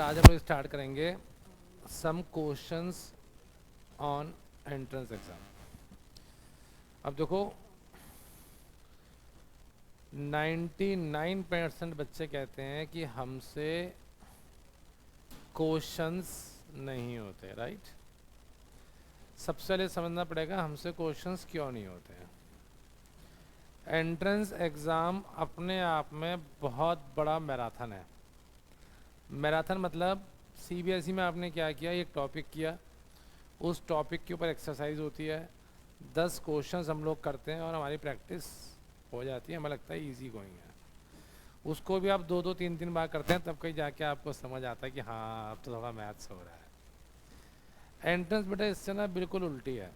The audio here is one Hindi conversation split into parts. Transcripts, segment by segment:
बेटा आज हम लोग स्टार्ट करेंगे some questions on entrance exam. अब देखो 99% बच्चे कहते हैं कि हमसे क्वेश्चंस नहीं होते, राइट। सबसे पहले समझना पड़ेगा हमसे क्वेश्चंस क्यों नहीं होते हैं। एंट्रेंस एग्ज़ाम अपने आप में बहुत बड़ा मैराथन है। मैराथन मतलब सीबीएसई में आपने क्या किया, एक टॉपिक किया, उस टॉपिक के ऊपर एक्सरसाइज होती है, 10 क्वेश्चंस हम लोग करते हैं और हमारी प्रैक्टिस हो जाती है, हमें लगता है इजी गोइंग है। उसको भी आप 2-2 3-3 बार करते हैं, तब कहीं जाके आपको समझ आता है कि हाँ अब तो थोड़ा मैथ्स हो रहा है। एंट्रेंस बेटा इससे ना बिल्कुल उल्टी है।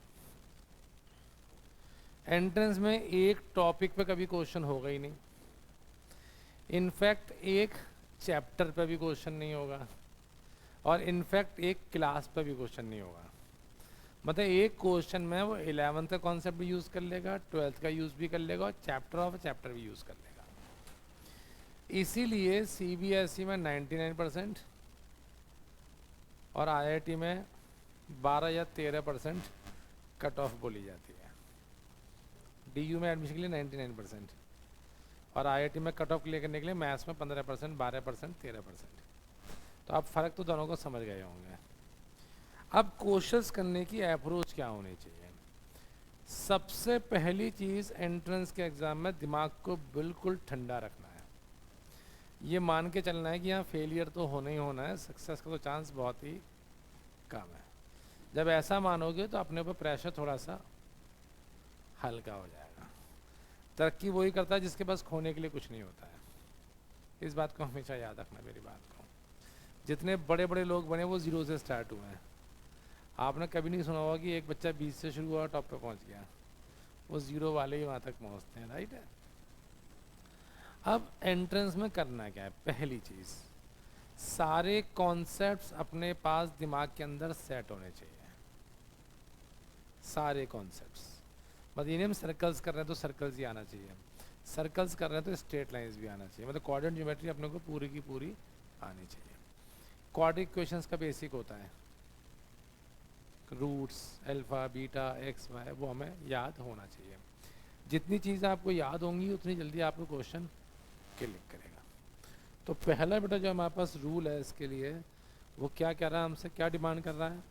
एंट्रेंस में एक टॉपिक पे कभी क्वेश्चन होगा ही नहीं, इनफैक्ट एक चैप्टर पे भी क्वेश्चन नहीं होगा, और इनफैक्ट एक क्लास पे भी क्वेश्चन नहीं होगा। मतलब एक क्वेश्चन में वो 11th का कॉन्सेप्ट भी यूज़ कर लेगा, 12th का यूज़ भी कर लेगा, और चैप्टर ऑफ चैप्टर भी यूज़ कर लेगा। इसीलिए सीबीएसई में 99% और आईआईटी में 12 या 13% कट ऑफ बोली जाती है। डीयू में एडमिशन के लिए 99% और आईआईटी में कट ऑफ क्लियर करने के लिए मैथ्स में 15%, 12%, 13%। तो आप फ़र्क तो दोनों को समझ गए होंगे। अब क्वेश्चंस करने की अप्रोच क्या होनी चाहिए। सबसे पहली चीज़ एंट्रेंस के एग्ज़ाम में दिमाग को बिल्कुल ठंडा रखना है। ये मान के चलना है कि यहाँ फेलियर तो होना ही होना है, सक्सेस का तो चांस बहुत ही कम है। जब ऐसा मानोगे तो अपने ऊपर प्रेशर थोड़ा सा हल्का हो जाएगा। तरक्की वही करता है जिसके पास खोने के लिए कुछ नहीं होता है। इस बात को हमेशा याद रखना, मेरी बात को। जितने बड़े बड़े लोग बने वो ज़ीरो से स्टार्ट हुए हैं। आपने कभी नहीं सुना होगा कि एक बच्चा 20 से शुरू हुआ टॉप पे पहुंच गया। वो ज़ीरो वाले ही वहाँ तक पहुँचते हैं, राइट है। अब एंट्रेंस में करना क्या है, पहली चीज़ सारे कॉन्सेप्ट्स अपने पास दिमाग के अंदर सेट होने चाहिए। सारे कॉन्सेप्ट्स, मतलब ये नहीं हम सर्कल्स कर रहे हैं तो सर्कल्स ही आना चाहिए, सर्कल्स कर रहे हैं तो स्ट्रेट लाइंस भी आना चाहिए। मतलब क्वाड्रेंट ज्योमेट्री अपने को पूरी की पूरी आनी चाहिए। क्वाड्रिक इक्वेशंस का बेसिक होता है, roots alpha beta X Y, वो हमें याद होना चाहिए। जितनी चीज़ें आपको याद होंगी उतनी जल्दी आपको क्वेश्चन क्लिक करेगा। तो पहला बेटा जो हमारे पास रूल है इसके लिए, वो क्या कह रहा है हमसे, क्या डिमांड कर रहा है।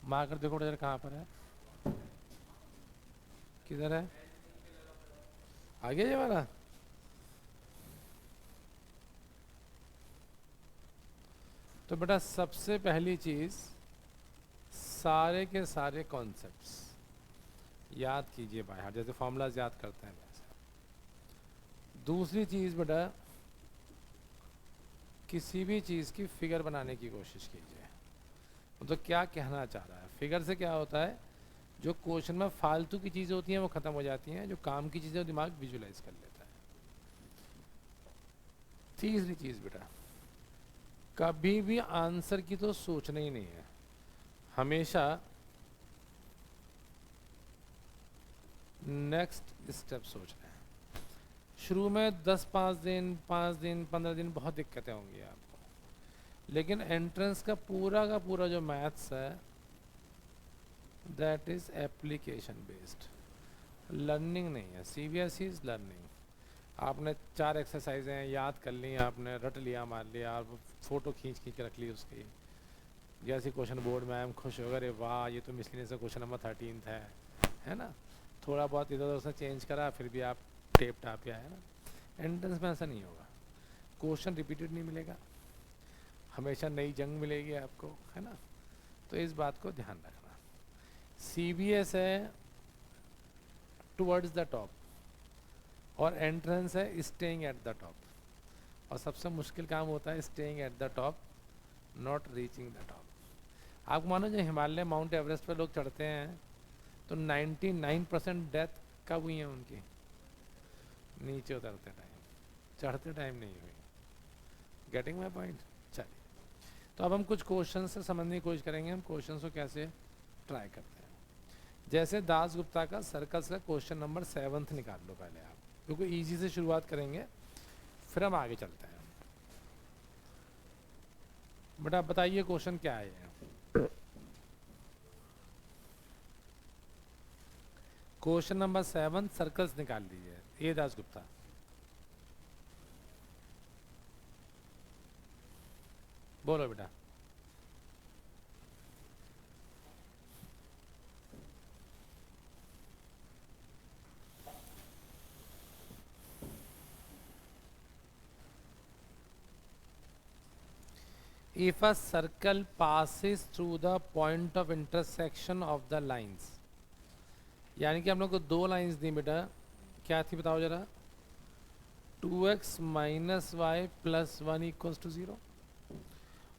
मार्कर देखो बेटा कहाँ पर है, किधर है, आगे ये वाला। तो बेटा सबसे पहली चीज़ सारे के सारे कॉन्सेप्ट्स याद कीजिए बाय हार्ट, जैसे फॉर्मूलाज याद करते हैं वैसे। दूसरी चीज़ बेटा किसी भी चीज़ की फिगर बनाने की कोशिश कीजिए। तो क्या कहना चाह रहा है, फिगर से क्या होता है, जो क्वेश्चन में फालतू की चीज़ें होती हैं वो ख़त्म हो जाती हैं, जो काम की चीज़ें दिमाग विजुलाइज कर लेता है। तीसरी चीज़ बेटा कभी भी आंसर की तो सोचना ही नहीं है, हमेशा नेक्स्ट स्टेप सोचना है। शुरू में 10-5 दिन 5 दिन 15 दिन बहुत दिक्कतें होंगी आपको, लेकिन एंट्रेंस का पूरा जो मैथ्स है that is application based, learning नहीं है। CBSE is learning. आपने 4 एक्सरसाइजें याद कर ली, आपने रट लिया, मार लिया, आप फ़ोटो खींच के रख ली उसकी, जैसे क्वेश्चन बोर्ड में हम खुश हो गए, अरे वाह ये तो मिसलिनियस से क्वेश्चन नंबर 13 है ना। थोड़ा बहुत इधर उधर से चेंज करा, फिर भी आप टेप टाप पे आए ना। एंट्रेंस में ऐसा नहीं होगा, क्वेश्चन रिपीटेड नहीं मिलेगा, हमेशा नई जंग मिलेगी आपको, है ना। तो इस बात को ध्यान रखना। सीबीएस है टुवर्ड्स द टॉप और एंट्रेंस है स्टेइंग एट द टॉप, और सबसे मुश्किल काम होता है staying at the top, not reaching the top. आप मानो जो हिमालय माउंट एवरेस्ट पर लोग चढ़ते हैं तो 99% डेथ कब हुई है उनकी, नीचे उतरते टाइम, चढ़ते टाइम नहीं हुई। Getting my point. चलिए तो अब हम कुछ क्वेश्चन से समझने की कोशिश करेंगे, हम क्वेश्चन को कैसे ट्राई करते हैं। जैसे दास गुप्ता का सर्कल्स का क्वेश्चन नंबर 7 निकाल लो पहले आप, क्योंकि इजी से शुरुआत करेंगे, फिर हम आगे चलते हैं। बेटा बताइए क्वेश्चन क्या है। क्वेश्चन नंबर 7 सर्कल्स निकाल लीजिए। ए दासगुप्ता। बोलो बेटा। If a circle passes through the point of intersection of the lines, यानी कि हम लोग को दो लाइंस दी बेटा, क्या थी बताओ जरा। 2x minus Y plus 1 equals to 0,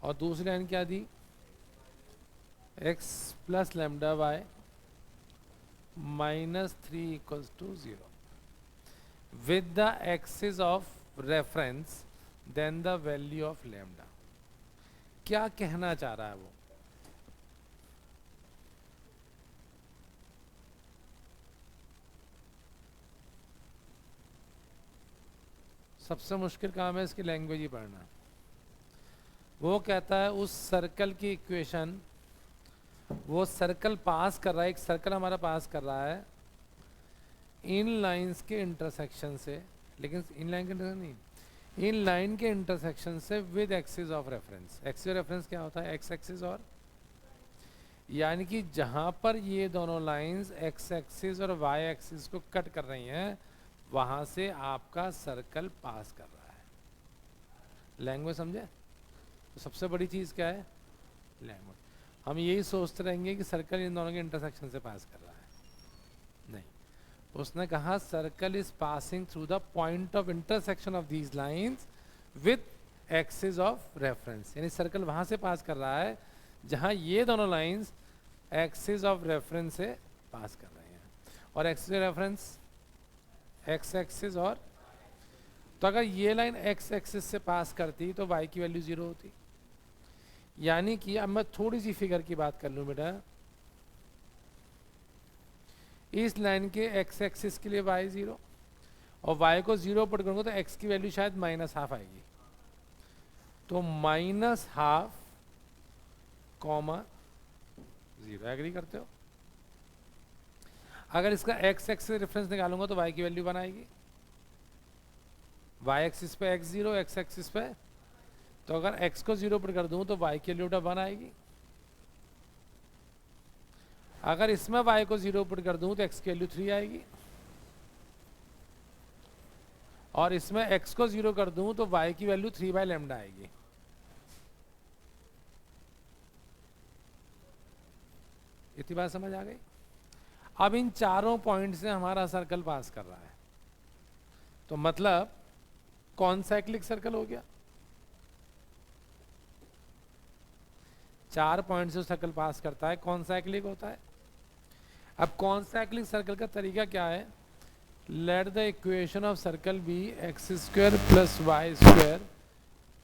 और दूसरी लाइन क्या दी, x plus lambda Y minus 3 equals to 0 with the axis of reference then the value of lambda। क्या कहना चाह रहा है वो। सबसे मुश्किल काम है इसकी लैंग्वेज ही पढ़ना। वो कहता है उस सर्कल की इक्वेशन, वो सर्कल पास कर रहा है, एक सर्कल हमारा पास कर रहा है इन लाइंस के इंटरसेक्शन से, लेकिन इन लाइन के इंटरसेक्शन नहीं, इन लाइन के इंटरसेक्शन से with axis of reference. Axis of reference क्या होता है, एक्स एक्सिस, और यानी कि जहां पर ये दोनों लाइंस एक्स एक्सिस और वाई एक्सिस को कट कर रही हैं, वहां से आपका सर्कल पास कर रहा है। लैंग्वेज समझे। तो सबसे बड़ी चीज क्या है, लैंग्वेज। हम यही सोचते रहेंगे कि सर्कल इन दोनों के इंटरसेक्शन से पास कर रहा है, नहीं। उसने कहा circle is passing through the point of intersection of these lines with axis of reference, यानी सर्कल वहां से पास कर रहा है जहां ये दोनों लाइंस एक्सिस ऑफ रेफरेंस से पास कर रहे हैं। और एक्सिस रेफरेंस एक्स एक्सिस, और तो अगर ये लाइन एक्स एक्सिस से पास करती तो y की वैल्यू 0 होती। यानी कि अब मैं थोड़ी सी फिगर की बात कर लूं बेटा, इस लाइन के एक्स एक्सिस के लिए y 0 और y को 0 पुट करूंगा तो x की वैल्यू शायद -½ आएगी। तो -½ कॉमा 0, एग्री करते हो। अगर इसका x एक्सिस रेफरेंस निकालूंगा तो y की वैल्यू 1 आएगी। y एक्सिस पे x0, x एक्सिस पे, तो अगर x को 0 पर कर दूं तो y की वैल्यू 1 आएगी। अगर इसमें y को 0 पर कर दूं तो x की वैल्यू 3 आएगी, और इसमें x को 0 कर दूं तो y की वैल्यू 3/λ आएगी। इतनी बात समझ आ गई। अब इन चारों पॉइंट से हमारा सर्कल पास कर रहा है, तो मतलब कौन साइक्लिक सर्कल हो गया। 4 पॉइंट से सर्कल पास करता है, कौन साइक्लिक होता है। अब कौन साइक्लिक सर्कल का तरीका क्या है, let the equation of circle be x² + y²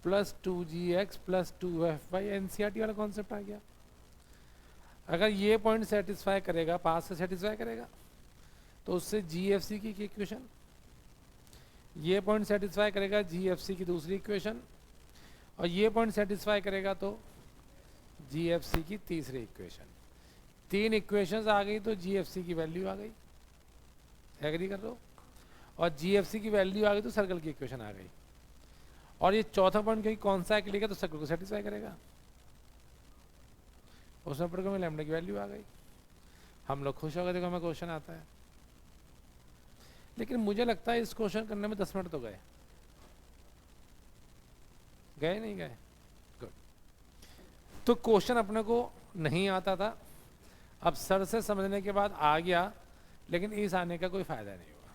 + 2gx + 2fy। NCERT वाला कॉन्सेप्ट आ गया। अगर ये पॉइंट सेटिस्फाई करेगा, पास से सेटिस्फाई करेगा, तो उससे जीएफसी की इक्वेशन, ये पॉइंट सेटिस्फाई करेगा जीएफसी की दूसरी इक्वेशन, और ये पॉइंट सेटिस्फाई करेगा तो जीएफसी की तीसरी इक्वेशन। 3 इक्वेशंस आ गई तो जीएफसी की वैल्यू आ गई, एग्री कर रहे हो। और जीएफसी की वैल्यू आ गई तो सर्कल की इक्वेशन आ गई। और ये चौथा पॉइंट कहीं कौन सा लिखा तो सर्कल को सेटिस्फाई करेगा, उसमें पढ़ में लैम्डा की वैल्यू आ गई। हम लोग खुश हो गए, देखो हमें क्वेश्चन आता है। लेकिन मुझे लगता है इस क्वेश्चन करने में 10 मिनट तो गए नहीं गए। गुड। तो क्वेश्चन अपने को नहीं आता था, अब सर से समझने के बाद आ गया, लेकिन इस आने का कोई फायदा नहीं हुआ।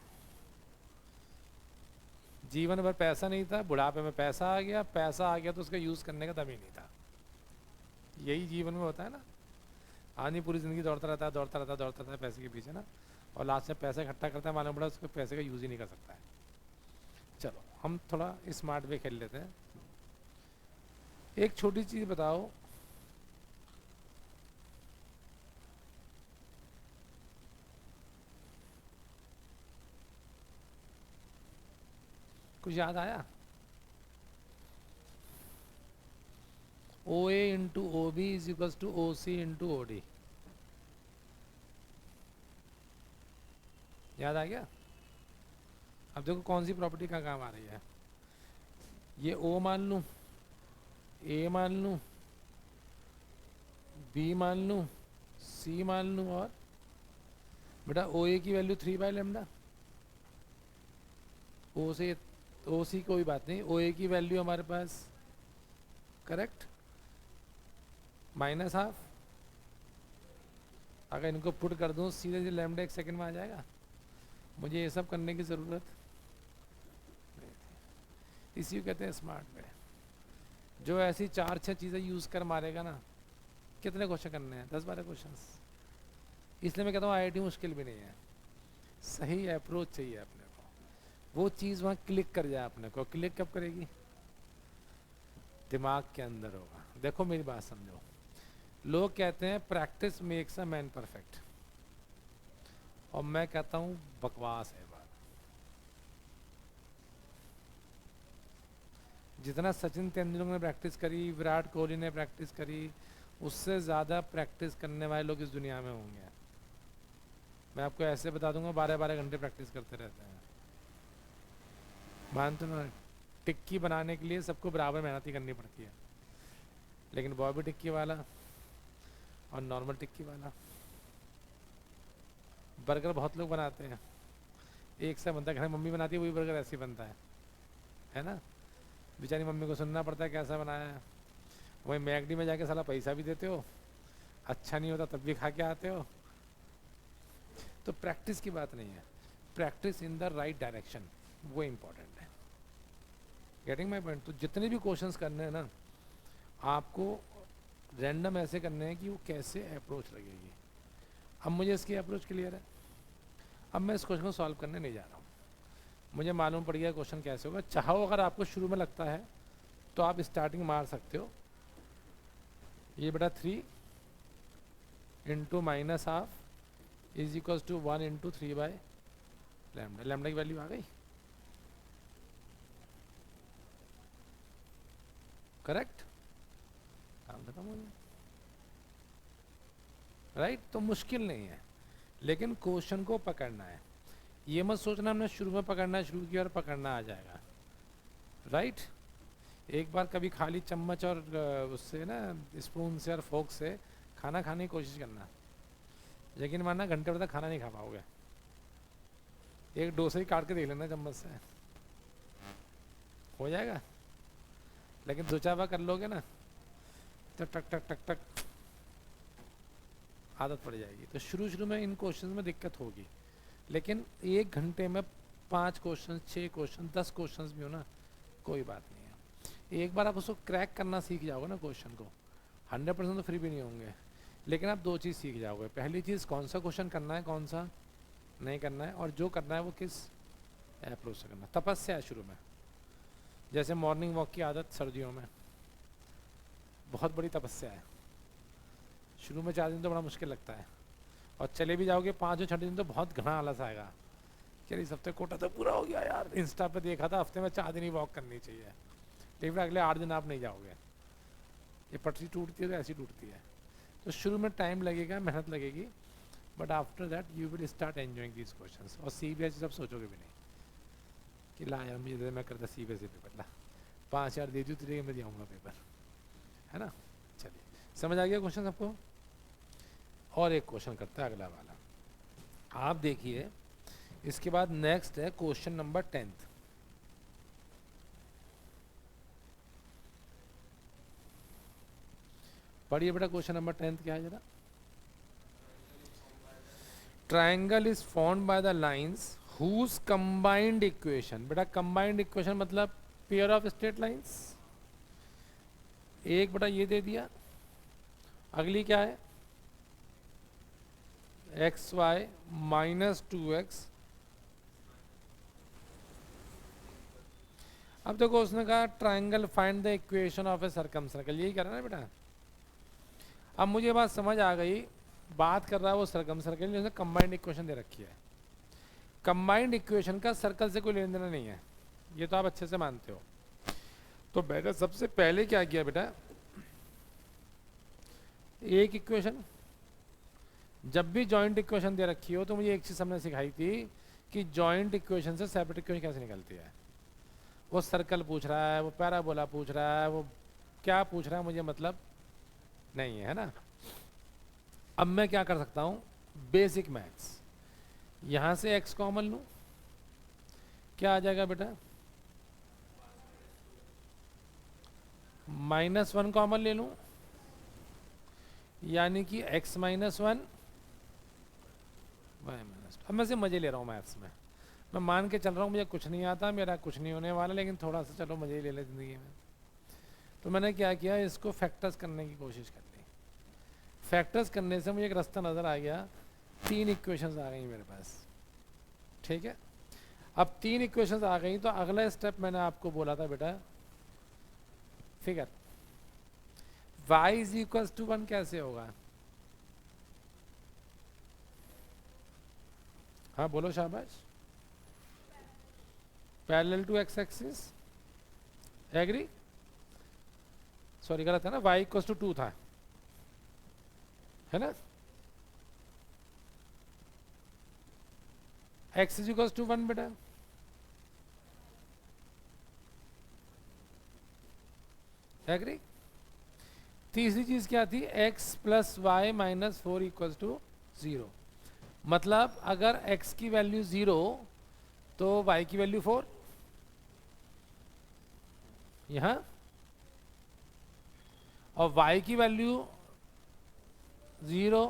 जीवन भर पैसा नहीं था, बुढ़ापे में पैसा आ गया तो उसका यूज करने का दम ही नहीं था। यही जीवन में होता है ना, आदमी पूरी जिंदगी दौड़ता रहता है पैसे के पीछे ना, और लास्ट में पैसा इकट्ठा करता है, मालूम पड़ा उसको पैसे का यूज ही नहीं कर सकता है। चलो हम थोड़ा स्मार्ट वे खेल लेते हैं। एक छोटी चीज बताओ, कुछ याद आया? OA into OB is equal to OC into OD, याद आ गया? अब देखो कौन सी प्रॉपर्टी का काम आ रही है। ये O मान लूँ, A मान लूँ, B मान लूँ, C मान लूँ, और बेटा OA की वैल्यू 3/λ, OC कोई बात नहीं, OA की वैल्यू हमारे पास करेक्ट -½ अगर इनको पुट कर दूँ सीधे से लैम्डा 1 सेकंड में आ जाएगा। मुझे ये सब करने की ज़रूरत नहीं थी। इसी को कहते हैं स्मार्ट वे। जो ऐसी 4-6 चीज़ें यूज़ कर मारेगा ना, कितने क्वेश्चन करने हैं? 10-12 क्वेश्चन। इसलिए मैं कहता हूँ IIT मुश्किल भी नहीं है, सही अप्रोच चाहिए अपने को, वो चीज़ वहाँ क्लिक कर जाए अपने को। क्लिक कब करेगी? दिमाग के अंदर होगा। देखो मेरी बात समझो, लोग कहते हैं practice makes a man perfect, और मैं कहता हूँ बकवास है बात। जितना सचिन तेंदुलकर ने प्रैक्टिस करी, विराट कोहली ने प्रैक्टिस करी, उससे ज़्यादा प्रैक्टिस करने वाले लोग इस दुनिया में होंगे। मैं आपको ऐसे बता दूंगा, 12-12 घंटे प्रैक्टिस करते रहते हैं। मानते ना, टिक्की बनाने के लिए सबको बराबर मेहनत ही करनी पड़ती है, लेकिन बॉबी टिक्की वाला और नॉर्मल टिक्की वाला, बर्गर बहुत लोग बनाते हैं, एक से बनता है। घर में मम्मी बनाती है वही बर्गर ऐसे ही बनता है ना? बेचारी मम्मी को सुनना पड़ता है कैसा बनाया है। वही मैकडी में जाके साला पैसा भी देते हो, अच्छा नहीं होता तब भी खा के आते हो। तो प्रैक्टिस की बात नहीं है, practice in the right direction, वो इम्पोर्टेंट है। Getting my point? तो जितने भी क्वेश्चंस करने हैं ना, आपको रैंडम ऐसे करने हैं कि वो कैसे अप्रोच लगेगी। अब मुझे इसकी अप्रोच क्लियर है। अब मैं इस क्वेश्चन को सॉल्व करने नहीं जा रहा हूँ, मुझे मालूम पड़ गया क्वेश्चन कैसे होगा। चाहो अगर आपको शुरू में लगता है तो आप स्टार्टिंग मार सकते हो, ये बेटा 3 into -½ is equals to 1 into 3/λ। Lambda की वैल्यू आ गई, करेक्ट, काम खत्म हो गया, राइट? तो मुश्किल नहीं है, लेकिन क्वेश्चन को पकड़ना है। ये मत सोचना हमने शुरू में पकड़ना शुरू किया और पकड़ना आ जाएगा, राइट? एक बार कभी खाली चम्मच और उससे ना स्पून से और फोक से खाना खाने की कोशिश करना, यकीन मानना घंटे भर तक खाना नहीं खा पाओगे। एक डोसे ही काट के देख लेना चम्मच से, हो जाएगा। लेकिन 2-4 बार कर लोगे ना तो टक टक टक टक आदत पड़ जाएगी। तो शुरू में इन क्वेश्चन में दिक्कत होगी, लेकिन 1 घंटे में 5 क्वेश्चन, 6 क्वेश्चन, 10 क्वेश्चन भी हो ना, कोई बात नहीं है। एक बार आप उसको क्रैक करना सीख जाओगे ना क्वेश्चन को, 100% तो फ्री भी नहीं होंगे, लेकिन आप 2 चीज़ सीख जाओगे। पहली चीज़, कौन सा क्वेश्चन करना है, कौन सा नहीं करना है, और जो करना है वो किस अप्रोच से करना है। तपस्या है शुरू में, जैसे मॉर्निंग वॉक की आदत सर्दियों में बहुत बड़ी तपस्या है। शुरू में 4 दिन तो बड़ा मुश्किल लगता है, और चले भी जाओगे 5 और 6 दिन तो बहुत घना आलस आएगा कि इस हफ्ते कोटा तो पूरा हो गया यार, इंस्टा पे देखा था हफ्ते में 4 दिन ही वॉक करनी चाहिए, लेकिन अगले 8 दिन आप नहीं जाओगे। ये पटरी टूटती है तो ऐसी टूटती है। तो शुरू में टाइम लगेगा, मेहनत लगेगी, but after that you will start enjoying these questions. और CBSE सब सोचोगे भी नहीं कि ला यार मुझे मैं करता CBSE पेपर, ला 5,000 दे दूँ तुझे मैं जाऊँगा पेपर, है ना? चलिए, समझ आ गया क्वेश्चन आपको? और एक क्वेश्चन करता है अगला वाला, आप देखिए। इसके बाद नेक्स्ट है क्वेश्चन नंबर 10th। पढ़िए बेटा क्वेश्चन नंबर 10th क्या है जरा। Triangle is formed by the lines whose combined equation. बेटा कंबाइंड इक्वेशन मतलब पेयर ऑफ स्ट्रेट लाइंस। एक बेटा ये दे दिया, अगली क्या है, xy -2x। अब देखो उसने कहा triangle find the equation of A circum circle, यही कर रहा है ना बेटा। अब मुझे बात समझ आ गई, बात कर रहा है वो सर्कम सर्कल, जिसने कंबाइंड इक्वेशन दे रखी है। कंबाइंड इक्वेशन का सर्कल से कोई लेना देना नहीं है, ये तो आप अच्छे से मानते हो। तो मैंने सबसे पहले क्या किया बेटा, एक इक्वेशन, जब भी जॉइंट इक्वेशन दे रखी हो तो मुझे एक चीज हमने सिखाई थी कि जॉइंट इक्वेशन से सेपरेट इक्वेशन कैसे निकलती है। वो सर्कल पूछ रहा है, वो पैराबोला पूछ रहा है, वो क्या पूछ रहा है मुझे मतलब नहीं है ना। अब मैं क्या कर सकता हूं, बेसिक मैथ्स, यहां से x कॉमन लूं, क्या आ जाएगा बेटा, -1 कॉमन ले लूं, यानी कि x -1 y -2। अब मैं से मजे ले रहा हूँ मैथ्स में, मैं मान के चल रहा हूँ मुझे कुछ नहीं आता, मेरा कुछ नहीं होने वाला, लेकिन थोड़ा सा चलो मजे ही ले ले जिंदगी में। तो मैंने क्या किया, इसको फैक्टर्स करने की कोशिश कर ली। फैक्टर्स करने से मुझे एक रास्ता नजर आ गया, 3 इक्वेशंस आ गई मेरे पास, ठीक है। अब 3 इक्वेशंस आ गई तो अगला स्टेप मैंने आपको बोला था बेटा, फिगर y = 1 कैसे होगा। हाँ बोलो शाबाश, parallel to x axis, agree, sorry गलत है ना, y = 2 था, है ना, x = 1 बेटा, एग्री। तीसरी चीज क्या थी, x + y - 4 = 0। मतलब अगर x की वैल्यू 0 तो y की वैल्यू 4, यहां, और y की वैल्यू 0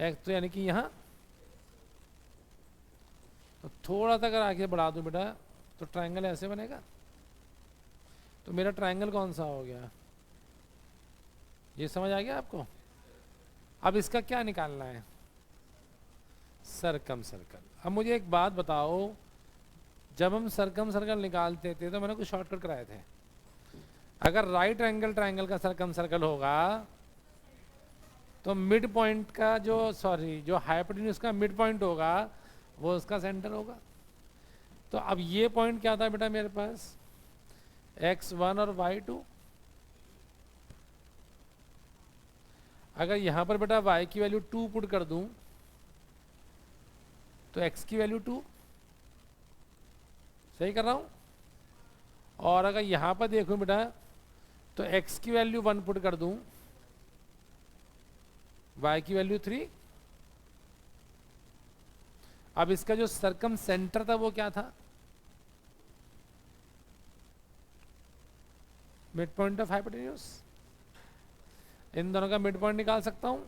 x, तो यानी कि यहां। तो थोड़ा सा अगर आगे बढ़ा दूं बेटा तो ट्रायंगल ऐसे बनेगा। तो मेरा ट्रायंगल कौन सा हो गया, ये समझ आ गया आपको। अब इसका क्या निकालना है, सरकम सर्कल। अब मुझे एक बात बताओ, जब हम सरकम सर्कल निकालते थे तो मैंने कुछ शॉर्टकट कराए थे। अगर राइट एंगल ट्रायंगल का सरकम सर्कल होगा तो मिड पॉइंट का जो, सॉरी जो हाइपोटेन्यूज का मिड पॉइंट होगा वो उसका सेंटर होगा। तो अब ये पॉइंट क्या था बेटा मेरे पास, x1 और y2। अगर यहां पर बेटा y की वैल्यू 2 पुट कर दूं तो x की वैल्यू 2, सही कर रहा हूं। और अगर यहां पर देखूं बेटा तो x की वैल्यू 1 पुट कर दूं, y की वैल्यू 3। अब इसका जो सरकम सेंटर था वो क्या था, मिड पॉइंट ऑफ हाइपोटेन्यूज। इन दोनों का मिड पॉइंट निकाल सकता हूं।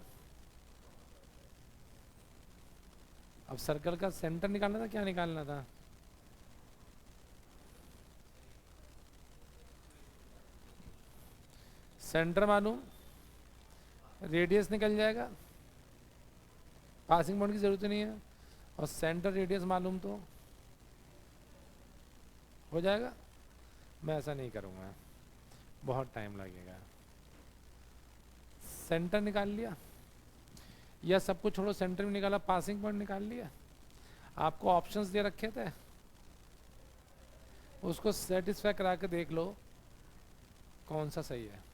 अब सर्कल का सेंटर निकालना था, क्या निकालना था, सेंटर मालूम, रेडियस निकल जाएगा, पासिंग पॉइंट की जरूरत नहीं है, और सेंटर रेडियस मालूम तो हो जाएगा। मैं ऐसा नहीं करूंगा, बहुत टाइम लगेगा। सेंटर निकाल लिया, या सब कुछ छोड़ो, सेंटर में निकाला, पासिंग पॉइंट निकाल लिया। आपको ऑप्शंस दे रखे थे, उसको सेटिस्फाई करा के देख लो कौन सा सही है।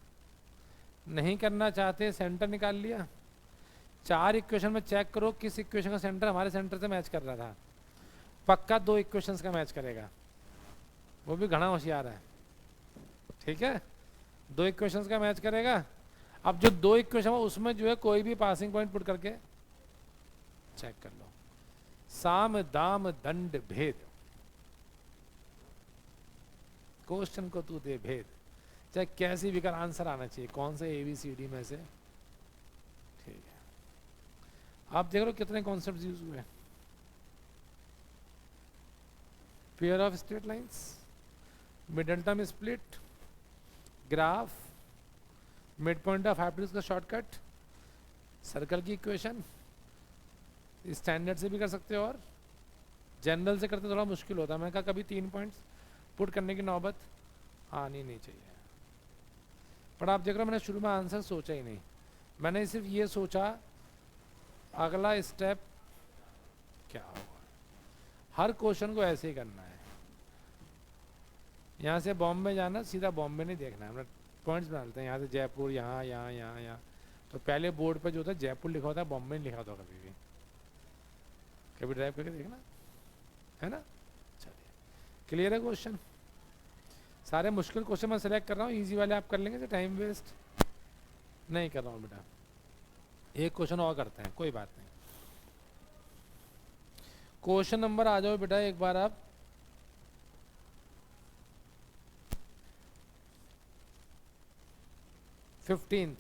नहीं करना चाहते, सेंटर निकाल लिया। 4 इक्वेशन में चेक करो किस इक्वेशन का सेंटर हमारे सेंटर से मैच कर रहा था। पक्का 2 इक्वेशंस का मैच करेगा, वो भी घना होशियार है, ठीक है। 2 इक्वेशंस का मैच करेगा। अब जो 2 इक्वेशन है उसमें जो है कोई भी पासिंग पॉइंट पुट करके चेक कर लो। साम दाम दंड भेद, क्वेश्चन को तू दे भेद, चाहे कैसी भी कर आंसर आना चाहिए, कौन से ABCD में से, ठीक है। आप देख लो कितने कॉन्सेप्ट यूज हुए, pair of straight lines, middle term split, graph, mid point of hypotenuse का शॉर्टकट, सर्कल की इक्वेशन। स्टैंडर्ड से भी कर सकते हो और जनरल से करते थोड़ा मुश्किल होता है। मैंने कहा कभी 3 पॉइंट्स पुट करने की नौबत आनी नहीं चाहिए। पर आप देख रहे हो मैंने शुरू में आंसर सोचा ही नहीं, मैंने सिर्फ ये सोचा अगला स्टेप क्या होगा। हर क्वेश्चन को ऐसे ही करना है, यहाँ से बॉम्बे जाना, सीधा बॉम्बे नहीं देखना है, हम पॉइंट्स बना लेते हैं। यहाँ से जयपुर, यहाँ यहाँ यहाँ यहाँ, तो पहले बोर्ड पे जो होता है जयपुर लिखा होता है, बॉम्बे नहीं लिखा होता कभी भी। कभी ड्राइव करके देखना, है ना। चलिए, क्लियर है क्वेश्चन। सारे मुश्किल क्वेश्चन मैं सेलेक्ट कर रहा हूँ, इजी वाले आप कर लेंगे तो टाइम वेस्ट नहीं कर रहा हूँ बेटा। एक क्वेश्चन और करते हैं, कोई बात नहीं। क्वेश्चन नंबर आ जाओ बेटा एक बार आप। Fifteenth,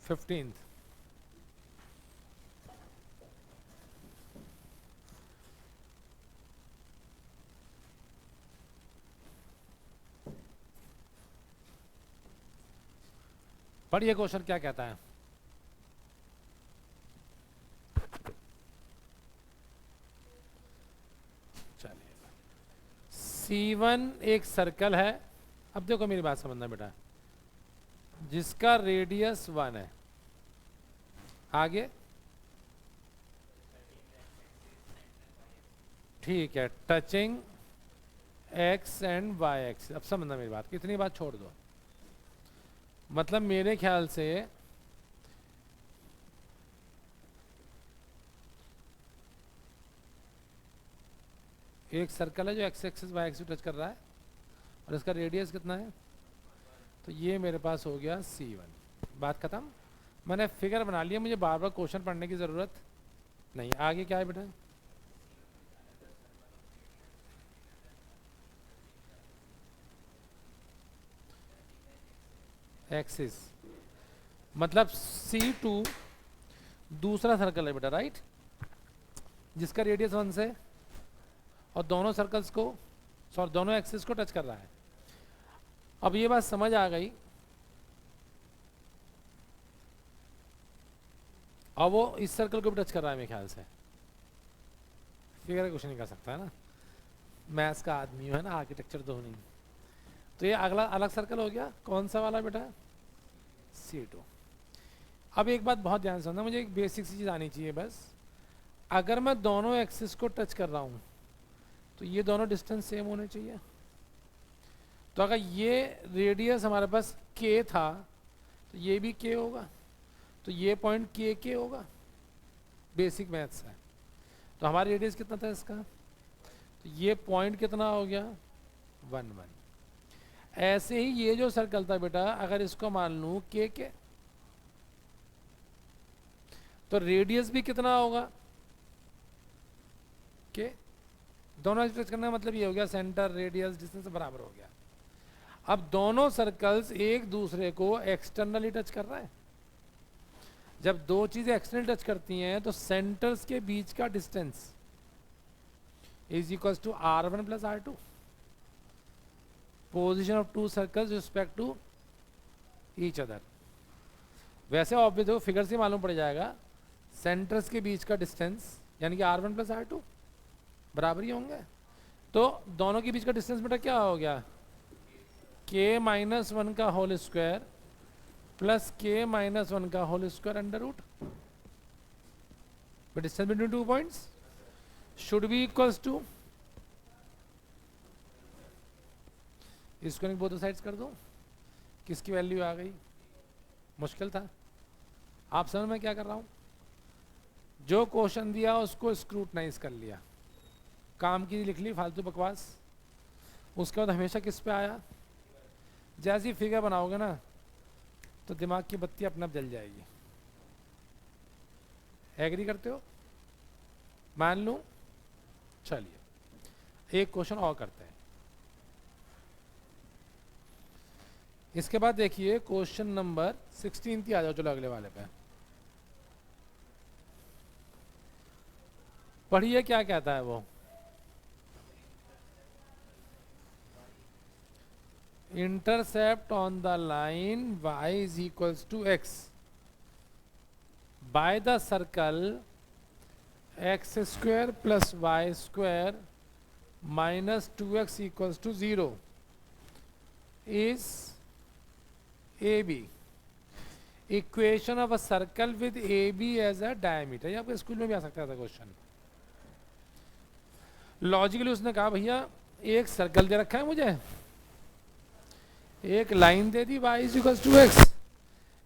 fifteenth. पढ़िए क्वेश्चन क्या कहता है। चलिए, C1 एक सर्कल है। अब देखो मेरी बात समझना बेटा, जिसका रेडियस 1 है, आगे ठीक है, touching x and y axis. अब समझना मेरी बात, कितनी बात छोड़ दो, मतलब मेरे ख्याल से एक सर्कल है जो x axis y axis touch कर रहा है, और इसका रेडियस कितना है, तो ये मेरे पास हो गया C1। बात खत्म। मैंने फिगर बना लिया, मुझे बार बार क्वेश्चन पढ़ने की ज़रूरत नहीं। आगे क्या है बेटा, एक्सिस, मतलब C2 दूसरा सर्कल है बेटा, राइट, जिसका रेडियस 1 से, और दोनों सर्कल्स को, सॉरी दोनों एक्सिस को टच कर रहा है। अब ये बात समझ आ गई। अब वो इस सर्कल को भी टच कर रहा है मेरे ख्याल से, फिगर कुछ नहीं कर सकता है ना, मैथ्स का आदमी है ना, आर्किटेक्चर तो नहीं। तो ये अगला अलग सर्कल हो गया, कौन सा वाला बेटा, C2। अब एक बात बहुत ध्यान से सुनना, मुझे एक बेसिक सी चीज़ आनी चाहिए बस। अगर मैं दोनों एक्सिस को टच कर रहा हूँ तो ये दोनों डिस्टेंस सेम होने चाहिए। तो अगर ये रेडियस हमारे पास k था, तो ये भी k होगा, तो ये पॉइंट k होगा। बेसिक मैथ्स है। तो हमारा रेडियस कितना था इसका, तो ये पॉइंट कितना हो गया, 1 1। ऐसे ही ये जो सर्कल था बेटा, अगर इसको मान लूँ k, तो रेडियस भी कितना होगा, k। दोनों टच करने का मतलब ये हो गया, सेंटर रेडियस डिस्टेंस बराबर हो गया। अब दोनों सर्कल्स एक दूसरे को एक्सटर्नली टच कर रहा है। जब दो चीजें एक्सटर्नली टच करती हैं तो सेंटर्स के बीच का distance is equals to r1 plus r2, position of two circles respect to each other. वैसे ऑब्वियस देखो, फिगर से मालूम पड़ जाएगा, सेंटर्स के बीच का डिस्टेंस यानी कि r1 प्लस r2 बराबर ही होंगे। तो दोनों के बीच का डिस्टेंस बेटा क्या हो गया, k माइनस 1 का whole square plus k minus 1 का whole square under root. Distance between 2 points should be equals to, इसको बोथ साइड्स कर दो, किसकी वैल्यू आ गई। मुश्किल था, आप समझ में क्या कर रहा हूं। जो क्वेश्चन दिया उसको स्क्रूटनाइज कर लिया, काम की लिख ली फालतू बकवास। उसके बाद हमेशा किस पे आया, जैसी फिगर बनाओगे ना तो दिमाग की बत्ती अपने आप जल जाएगी। एग्री करते हो, मान लूं। चलिए एक क्वेश्चन और करते हैं। इसके बाद देखिए क्वेश्चन नंबर 16 आ जाओ, चलो अगले वाले पे पढ़िए क्या कहता है वो। intercept on the line y is equals to x by the circle x square plus y square minus 2x equals to 0 is AB. Equation of a circle with AB as a diameter. ये आपके स्कूल में भी आ सकता है क्वेश्चन. लॉजिकली उसने कहा भैया एक सर्कल दे रखा है मुझे, एक लाइन दे दी y इक्वल्स टू x.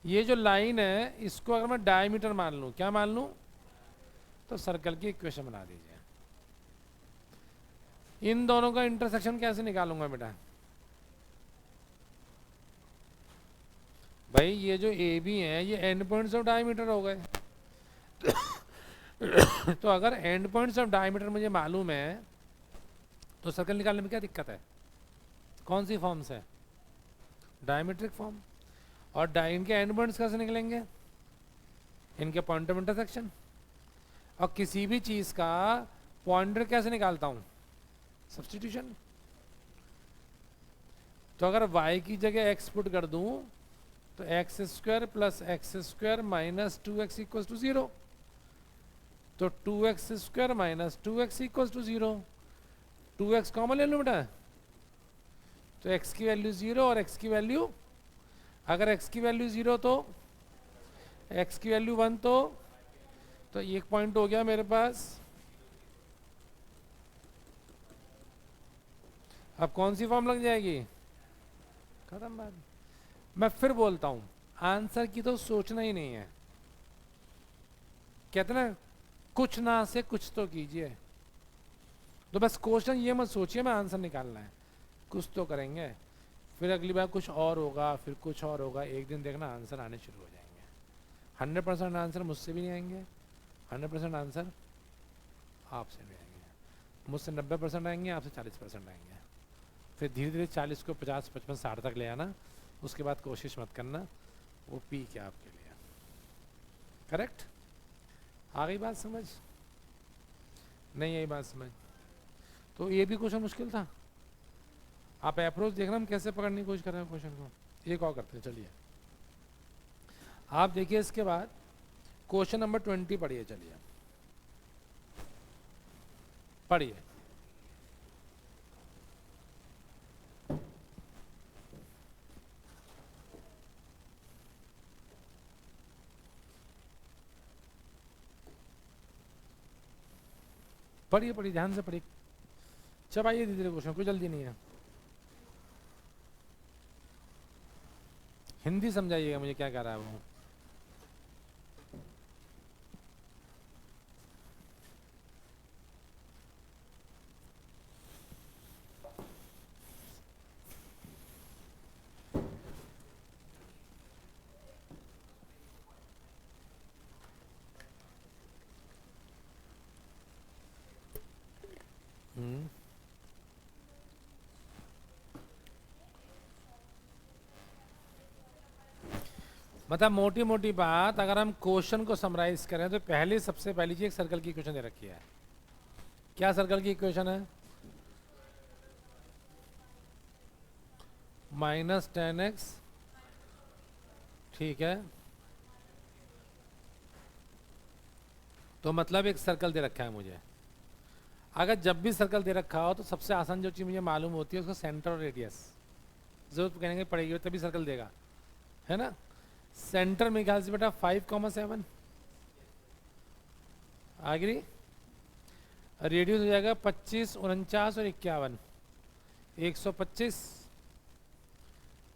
ये जो लाइन है इसको अगर मैं डायमीटर मान लूं, क्या मान लूं, तो सर्कल की इक्वेशन बना दीजिए. इन दोनों का इंटरसेक्शन कैसे निकालूंगा बेटा? भाई ये जो ए बी है ये एंड पॉइंट्स ऑफ डायमीटर हो गए. तो अगर एंड पॉइंट्स ऑफ डायमीटर मुझे मालूम है तो सर्कल निकालने में क्या दिक्कत है? कौन सी फॉर्म से? डायमीट्रिक फॉर्म. और इनके एंड पॉइंट्स कैसे निकलेंगे? इनके पॉइंट ऑफ इंटरसेक्शन. और किसी भी चीज का पॉइंटर कैसे निकालता हूं? सब्स्टिट्यूशन. तो अगर y की जगह x पुट कर दूं तो X square plus X square minus 2x equals to 0. तो 2x square minus 2x equals to 0. 2x common ले लो बेटा, तो x की वैल्यू 0 और x की वैल्यू, अगर x की वैल्यू 0 तो x की वैल्यू 1, तो एक पॉइंट हो गया मेरे पास. अब कौन सी फॉर्म लग जाएगी? खत्म बात. मैं फिर बोलता हूं आंसर की तो सोचना ही नहीं है. कहते ना कुछ ना से कुछ तो कीजिए. तो बस क्वेश्चन ये मत सोचिए मैं आंसर निकालना है, कुछ तो करेंगे, फिर अगली बार कुछ और होगा, फिर कुछ और होगा. एक दिन देखना आंसर आने शुरू हो जाएंगे. 100% आंसर मुझसे भी नहीं आएंगे, 100% आंसर आपसे भी आएंगे. मुझसे 90% आएंगे, आपसे 40% आएंगे. फिर धीरे धीरे 40 को 50, 55, 60 तक ले आना. उसके बाद कोशिश मत करना, वो पी क्या आपके लिए. करेक्ट? आ गई बात समझ? नहीं आई बात समझ? तो ये भी क्वेश्चन मुश्किल था. आप अप्रोच देखना हम कैसे पकड़ने की कोशिश कर रहे हैं क्वेश्चन को. एक और करते हैं, चलिए आप देखिए. इसके बाद क्वेश्चन नंबर 20 पढ़िए. चलिए पढ़िए. पढ़िए पढ़िए ध्यान से पढ़िए. चबाइए धीरे धीरे क्वेश्चन, कोई जल्दी नहीं है. हिंदी समझाइएगा मुझे क्या कह रहा है वो. मतलब मोटी मोटी बात अगर हम क्वेश्चन को समराइज करें तो पहले सबसे पहली चीज सर्कल की इक्वेशन दे रखी है. क्या सर्कल की इक्वेशन है? -10x. ठीक है, तो मतलब एक सर्कल दे रखा है मुझे. अगर जब भी सर्कल दे रखा हो तो सबसे आसान जो चीज मुझे मालूम होती है उसका सेंटर और रेडियस. जरूरत कहने की पड़ेगी तभी सर्कल देगा, है ना. सेंटर में ख्याल से बेटा 5,7 आगरी. रेडियस हो जाएगा 25, 49 और 51. 125.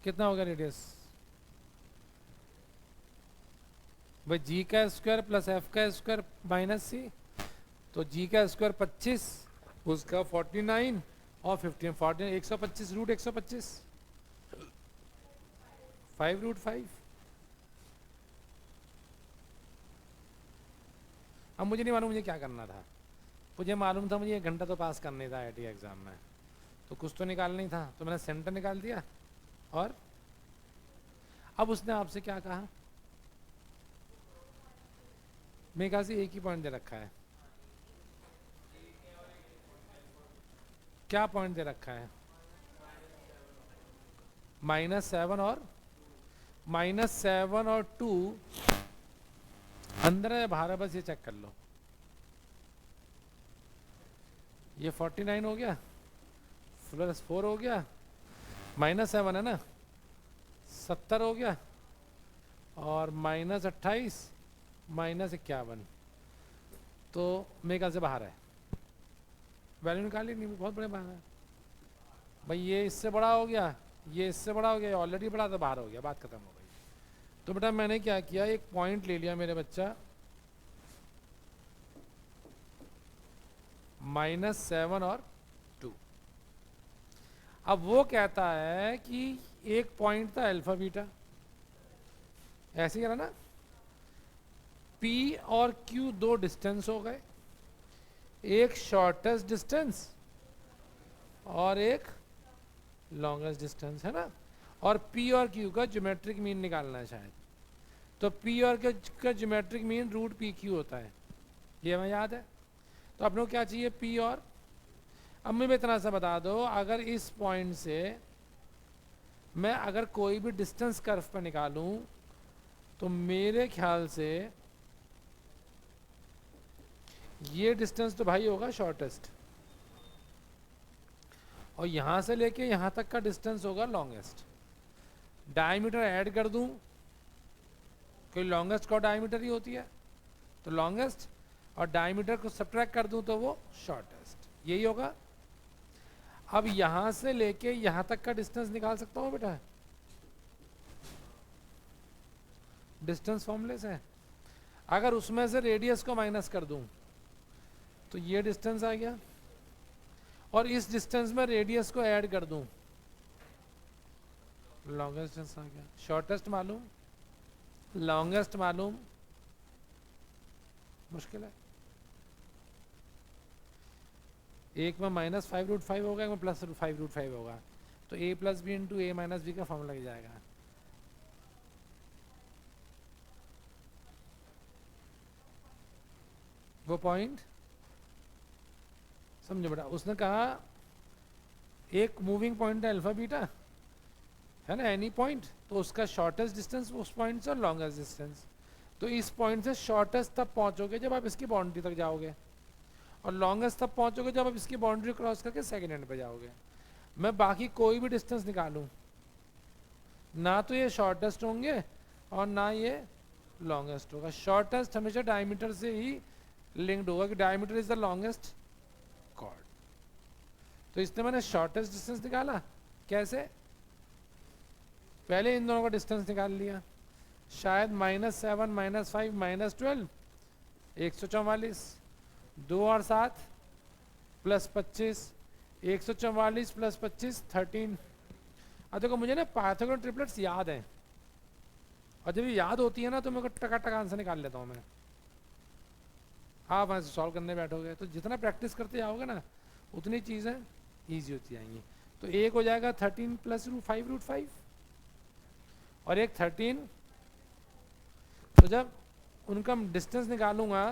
कितना होगा रेडियस? भाई जी का स्क्वायर प्लस एफ का स्क्वायर माइनस सी. तो जी का स्क्वायर 25, उसका 49 और 15. 14 125 रूट 125, 5 रूट 5. अब मुझे नहीं मालूम मुझे क्या करना था. मुझे मालूम था मुझे 1 घंटा तो पास करना था आईटी एग्जाम में, तो कुछ तो निकालना ही था. तो मैंने सेंटर निकाल दिया. और अब उसने आपसे क्या कहा? मेरे ख्याल से एक ही पॉइंट दे रखा है. क्या पॉइंट दे रखा है? -7 और -7 और 2 अंदर है बाहर है, बस ये चेक कर लो. ये 49 हो गया, +4 हो गया, -7 है ना, 70 हो गया, और -28 -51, तो मेरे ख्याल से बाहर है। वैल्यू निकाली नहीं, बहुत बड़े बाहर है भाई। ये इससे बड़ा हो गया, ये इससे बड़ा हो गया, ऑलरेडी बड़ा तो बाहर हो गया, बात खत्म हो गई। तो बेटा मैंने क्या किया, एक पॉइंट ले लिया मेरे बच्चा, -7 और 2। अब वो कहता है कि एक पॉइंट था अल्फा बीटा, ऐसे ही करा ना, P और Q दो डिस्टेंस हो गए, एक शॉर्टेस्ट डिस्टेंस और एक लॉन्गेस्ट डिस्टेंस, है ना। और P और Q का ज्योमेट्रिक मीन निकालना है शायद, तो P और Q का ज्योमेट्रिक मीन √PQ होता है, ये हमें याद है। तो अपने को क्या चाहिए, P और, अब मुझे इतना सा बता दो, अगर इस पॉइंट से मैं अगर कोई भी डिस्टेंस कर्व पर निकालूं, तो मेरे ख्याल से ये डिस्टेंस तो भाई होगा शॉर्टेस्ट, और यहां से लेके यहां तक का डिस्टेंस होगा लॉन्गेस्ट। डायमीटर ऐड कर दूं, कोई लॉन्गेस्ट का डायमीटर ही होती है, तो लॉन्गेस्ट, और डायमीटर को सब्ट्रैक्ट कर दूं तो वो शॉर्टेस्ट, यही होगा। अब यहां से लेके यहां तक का डिस्टेंस निकाल सकता हूं बेटा, डिस्टेंस फॉर्मूले से। अगर उसमें से रेडियस को माइनस कर दूं तो ये डिस्टेंस आ गया, और इस डिस्टेंस में रेडियस को ऐड कर दूं, लॉन्गेस्ट डिस्टेंस आ गया। शॉर्टेस्ट मालूम, लॉन्गेस्ट मालूम, मुश्किल है। एक में -5√5 होगा, एक में +5√5 होगा, तो a + b × a - b का फॉर्मूला लग जाएगा। वो पॉइंट समझो बेटा, उसने कहा एक मूविंग पॉइंट है अल्फा बीटा, है ना, एनी पॉइंट, तो उसका शॉर्टेस्ट डिस्टेंस उस पॉइंट से और लॉन्गेस्ट डिस्टेंस। तो इस पॉइंट से शॉर्टेस्ट तब पहुंचोगे जब आप इसकी बाउंड्री तक जाओगे, और लॉन्गेस्ट तब पहुंचोगे जब आप इसकी बाउंड्री क्रॉस करके सेकंड एंड पे जाओगे। मैं बाकी कोई भी डिस्टेंस निकालूं, ना तो ये शॉर्टेस्ट होंगे और ना ये लॉन्गेस्ट होगा। शॉर्टेस्ट हमेशा डायमीटर से ही लिंक्ड होगा, कि diameter is the longest chord. तो इसलिए मैंने शॉर्टेस्ट डिस्टेंस निकाला। कैसे, पहले इन दोनों का डिस्टेंस निकाल लिया, शायद -7 -5 -12 144, 2 और 7 +25, 144 + 25 13। अब देखो मुझे ना पाइथागोरस ट्रिपलेट्स याद हैं, और जब ये याद होती है ना तो मेरे को टका आंसर निकाल लेता हूँ मैं। आप ऐसे सॉल्व करने बैठोगे तो जितना प्रैक्टिस करते जाओगे ना उतनी चीज़ें ईजी होती जाएंगी। तो एक हो जाएगा 13 + √5 और एक 13। तो जब उनका डिस्टेंस निकालूंगा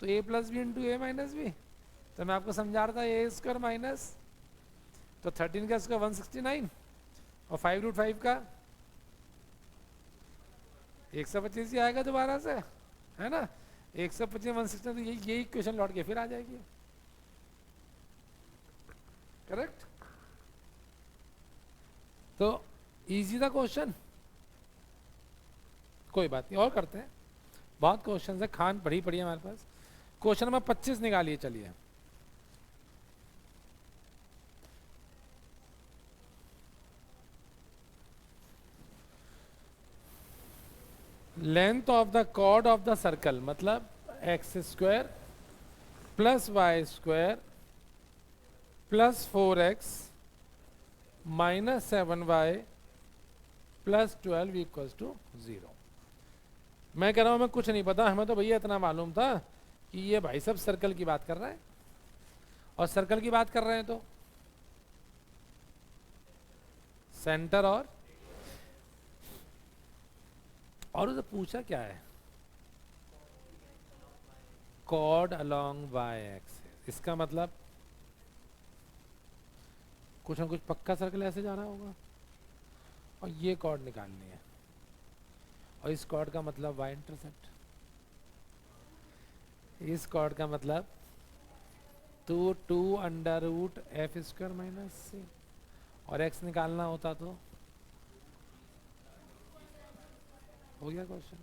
तो a + b × a - b, तो मैं आपको समझा रहा था a² माइनस, तो 13 का स्क्वायर 169, और 5√5 का 125 ही आएगा दोबारा से, है ना। 125 169, तो यही क्वेश्चन लौट के फिर आ जाएगी, करेक्ट। तो इजी था क्वेश्चन, कोई बात नहीं और करते हैं, बहुत क्वेश्चन है, खान पढ़ी है हमारे पास। क्वेश्चन नंबर 25 निकालिए, चलिए। Length of the chord of the circle, मतलब x² + y² + 4x - 7y + 12 = 0। मैं कह रहा हूं हमें कुछ नहीं पता, हमें तो भैया इतना मालूम था कि ये भाई सब सर्कल की बात कर रहे हैं, और सर्कल की बात कर रहे हैं तो सेंटर और उसे पूछा क्या है, कॉर्ड अलोंग वाई एक्सिस। इसका मतलब कुछ ना कुछ पक्का सर्कल ऐसे जा रहा होगा, और ये कॉर्ड निकालनी है, और इस कॉर्ड का मतलब वाई इंटरसेप्ट, इस कॉर्ड का मतलब 2 √f² - c, और x निकालना होता तो हो गया क्वेश्चन।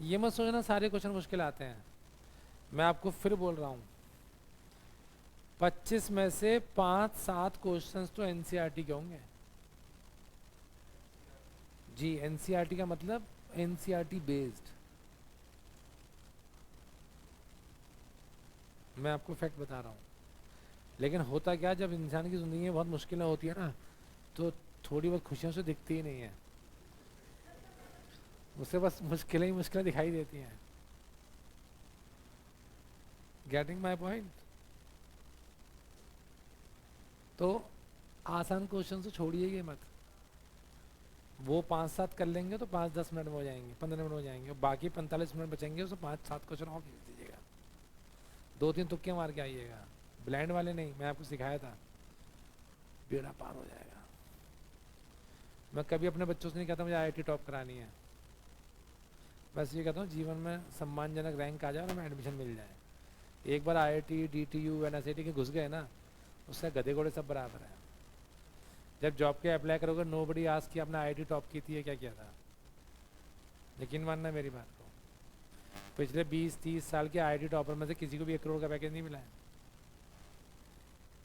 ये मत सोचना सारे क्वेश्चन मुश्किल आते हैं, मैं आपको फिर बोल रहा हूँ 25 में से 5-7 क्वेश्चंस तो एनसीईआरटी के होंगे जी। एनसीईआरटी का मतलब एनसीईआरटी बेस्ड। मैं आपको फैक्ट बता रहा हूँ। लेकिन होता क्या, जब इंसान की ज़िंदगी में बहुत मुश्किलें होती है ना, तो थोड़ी बहुत खुशियों से दिखती ही नहीं है, उसे बस मुश्किलें ही मुश्किलें दिखाई देती हैं। Getting my point? तो आसान क्वेश्चन तो छोड़िएगा मत, वो 5-7 कर लेंगे तो 5-10 मिनट में हो जाएंगे, 15 मिनट में हो जाएंगे, बाकी 45 मिनट बचेंगे, उसमें 5-7 क्वेश्चन और खींच दीजिएगा, 2-3 तुक्के मार के आइएगा, ब्लाइंड वाले नहीं, मैं आपको सिखाया था, बेड़ा पार हो जाएगा। मैं कभी अपने बच्चों से नहीं कहता मुझे आईआईटी टॉप करानी है, बस ये कहता हूँ जीवन में सम्मानजनक रैंक आ जाए और हमें एडमिशन मिल जाए। एक बार आईआईटी, डीटीयू, एनआईटी के घुस गए ना, उससे गधे घोड़े सब बराबर है। जब जॉब के अप्लाई करोगे नोबडी आस्क कि आपने आईआईटी टॉप की थी, क्या किया था। यकीन मानना मेरी बात को, पिछले 20-30 साल के आईआईटी टॉपर में से किसी को भी 1 करोड़ का पैकेज नहीं मिला है।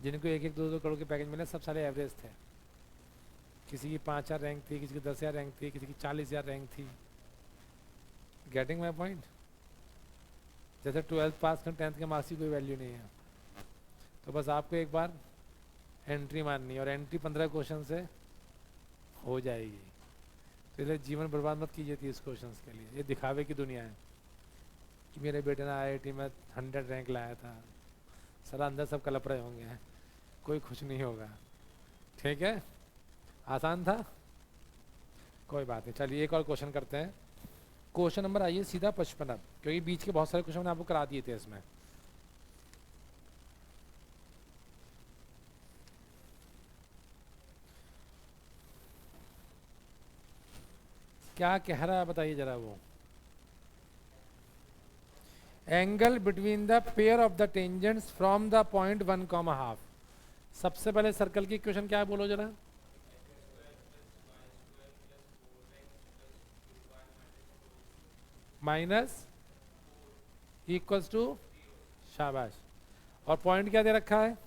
जिनको 1-1, 2-2 करोड़ के पैकेज मिले सब सारे एवरेज थे। किसी की 5,000 रैंक थी, किसी की 10,000 रैंक थी, किसी की 40,000 रैंक थी। Getting my point? जैसे 12th पास कर 10th के मार्क्स की कोई वैल्यू नहीं है। तो बस आपको एक बार एंट्री मारनी है, और एंट्री 15 क्वेश्चन से हो जाएगी। तो इसलिए जीवन बर्बाद मत कीजिए 30 क्वेश्चन के लिए। ये दिखावे की दुनिया है कि मेरे बेटे ने आईआईटी में 100 रैंक लाया था, सारा अंदर सब कलप रहे होंगे, कोई खुश नहीं होगा। ठीक है, आसान था, कोई बात नहीं। चलिए एक और क्वेश्चन करते हैं। क्वेश्चन नंबर आइए सीधा 55 अब, क्योंकि बीच के बहुत सारे क्वेश्चन मैंने आपको करा दिए थे इसमें। क्या कह रहा है बताइए जरा वो। Angle between the pair of the tangents from the point 1,2। सबसे पहले सर्कल की इक्वेशन क्या है बोलो जरा। माइनस इक्वल्स टू, शाबाश। और पॉइंट क्या दे रखा है?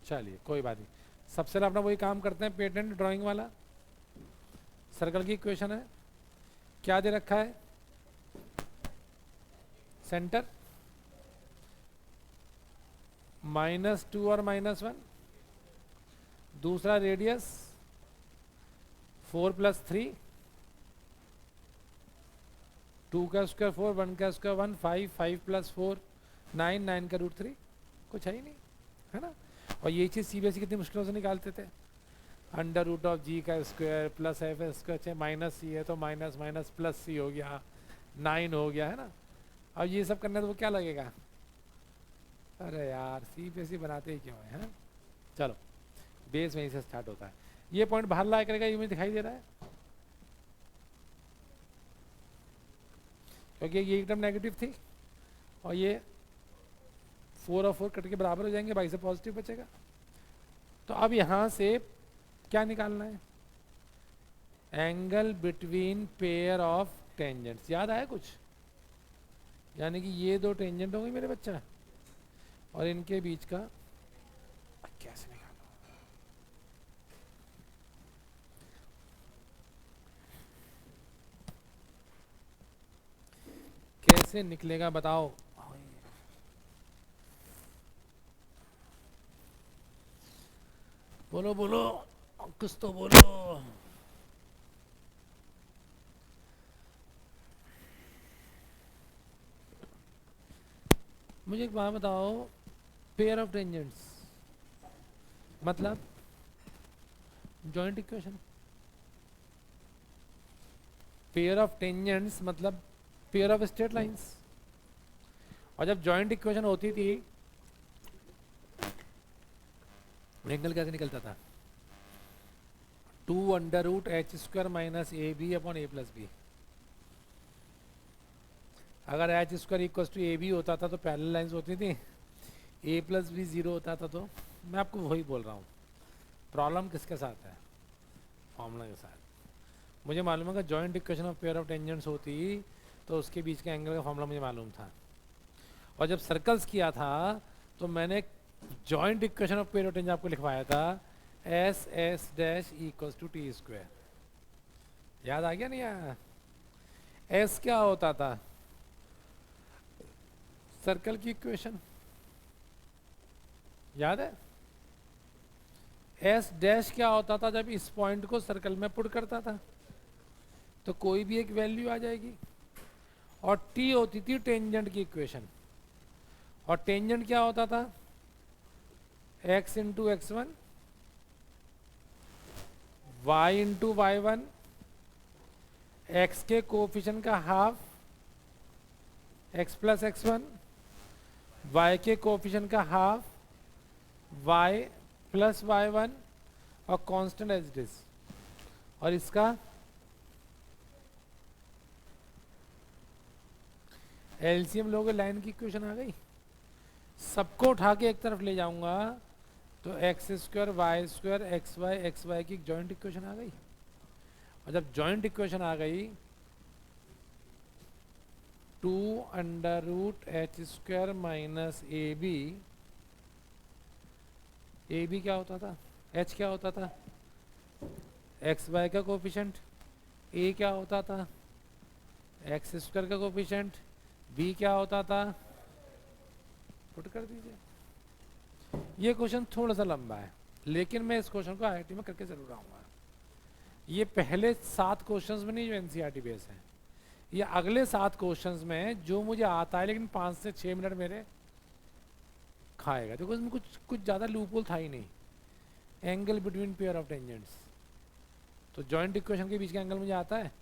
चलिए कोई बात नहीं, सबसे पहले अपना वही काम करते हैं, पेटेंट ड्राइंग वाला। सर्कल की इक्वेशन है, क्या दे रखा है? सेंटर -2 और -1, दूसरा रेडियस 4 + 3, 2 का स्क्वायर 4, 1 का स्क्वायर 1, 5, 5 + 4 9, 9 का √3, कुछ है ही नहीं, है ना। और ये चीज़ सीबीएसई कितनी मुश्किलों से निकालते थे, √g का square plus F square, minus C है तो माइनस माइनस प्लस सी हो गया, 9 हो गया, है ना। अब ये सब करने तो वो क्या लगेगा, अरे यार सीबीएसई बनाते ही क्यों है। चलो बेस वहीं से स्टार्ट होता है। ये पॉइंट बाहर लाया करेगा, ये मुझे दिखाई दे रहा है, क्योंकि ये एकदम नेगेटिव थी, और ये 4 और 4 कट के बराबर हो जाएंगे, 22 से पॉजिटिव बचेगा। तो अब यहाँ से क्या निकालना है? Angle between pair of tangents. याद आया कुछ? यानी कि ये 2 टेंजेंट होंगे मेरे बच्चा, और इनके बीच का कैसे निकालो? कैसे निकलेगा बताओ? बोलो बोलो, कुछ तो बोलो। मुझे एक बात बताओ, पेयर ऑफ टेंजेंट्स मतलब joint equation, pair of tangents मतलब पेयर ऑफ स्ट्रेट लाइंस। और जब जॉइंट इक्वेशन होती थी, एंगल कैसे निकलता था? 2√h² - AB/a+b। अगर h² = AB होता था तो पैरेलल लाइंस होती थी, ए प्लस बी ज़ीरो होता था तो मैं आपको वही बोल रहा हूँ, प्रॉब्लम किसके साथ है, फॉर्मूला के साथ। मुझे मालूम है कि joint equation of pair of tangents होती तो उसके बीच के एंगल का फॉर्मूला मुझे मालूम था, और जब सर्कल्स किया था तो मैंने joint equation of pair of tangent आपको लिखवाया था, S S dash equals to T square. याद आ गया नहीं आया? एस क्या होता था, सर्कल की इक्वेशन, याद है? एस डैश क्या होता था, जब इस पॉइंट को सर्कल में पुट करता था तो कोई भी एक वैल्यू आ जाएगी, और टी होती थी टेंजेंट की इक्वेशन, और टेंजेंट क्या होता था, x into X one, Y into Y one, X के कोफिशिएंट का half x plus X one, Y के कोफिशिएंट का half y plus Y one, और कांस्टेंट एज इट इज, और इसका एलसीएम लोगे, लाइन की इक्वेशन आ गई। सबको उठा के एक तरफ ले जाऊंगा तो X square Y square X Y की जॉइंट इक्वेशन आ गई, और जब जॉइंट इक्वेशन आ गई 2 under root H square minus A B क्या होता था, एच क्या होता था, एक्स वाई का कोफिशिएंट, ए क्या होता था, एक्स स्क्वायर का कोफिशिएंट, बी क्या होता था, पुट कर दीजिए। ये क्वेश्चन थोड़ा सा लंबा है, लेकिन मैं इस क्वेश्चन को आईआईटी में करके जरूर आऊंगा। ये पहले 7 क्वेश्चंस में नहीं जो एनसीईआरटी बेस है, ये अगले 7 क्वेश्चंस में जो मुझे आता है, लेकिन 5 से 6 मिनट मेरे खाएगा। देखो इसमें कुछ ज़्यादा लूपहोल था ही नहीं। Angle between pair of tangents, तो जॉइंट इक्वेशन के बीच का एंगल मुझे आता है,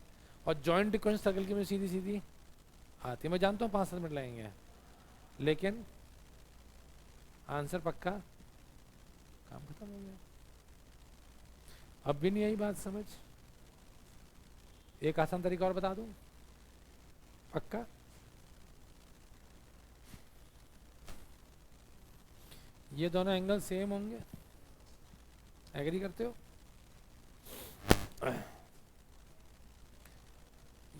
और जॉइंट इक्वेशन सर्कल की मुझे सीधी सीधी आती है। मैं जानता हूँ 5-7 मिनट लगेंगे, लेकिन आंसर पक्का, काम खत्म हो गया। अब भी नहीं आई बात समझ? एक आसान तरीका और बता दूं, पक्का? ये दोनों एंगल सेम होंगे, एग्री करते हो?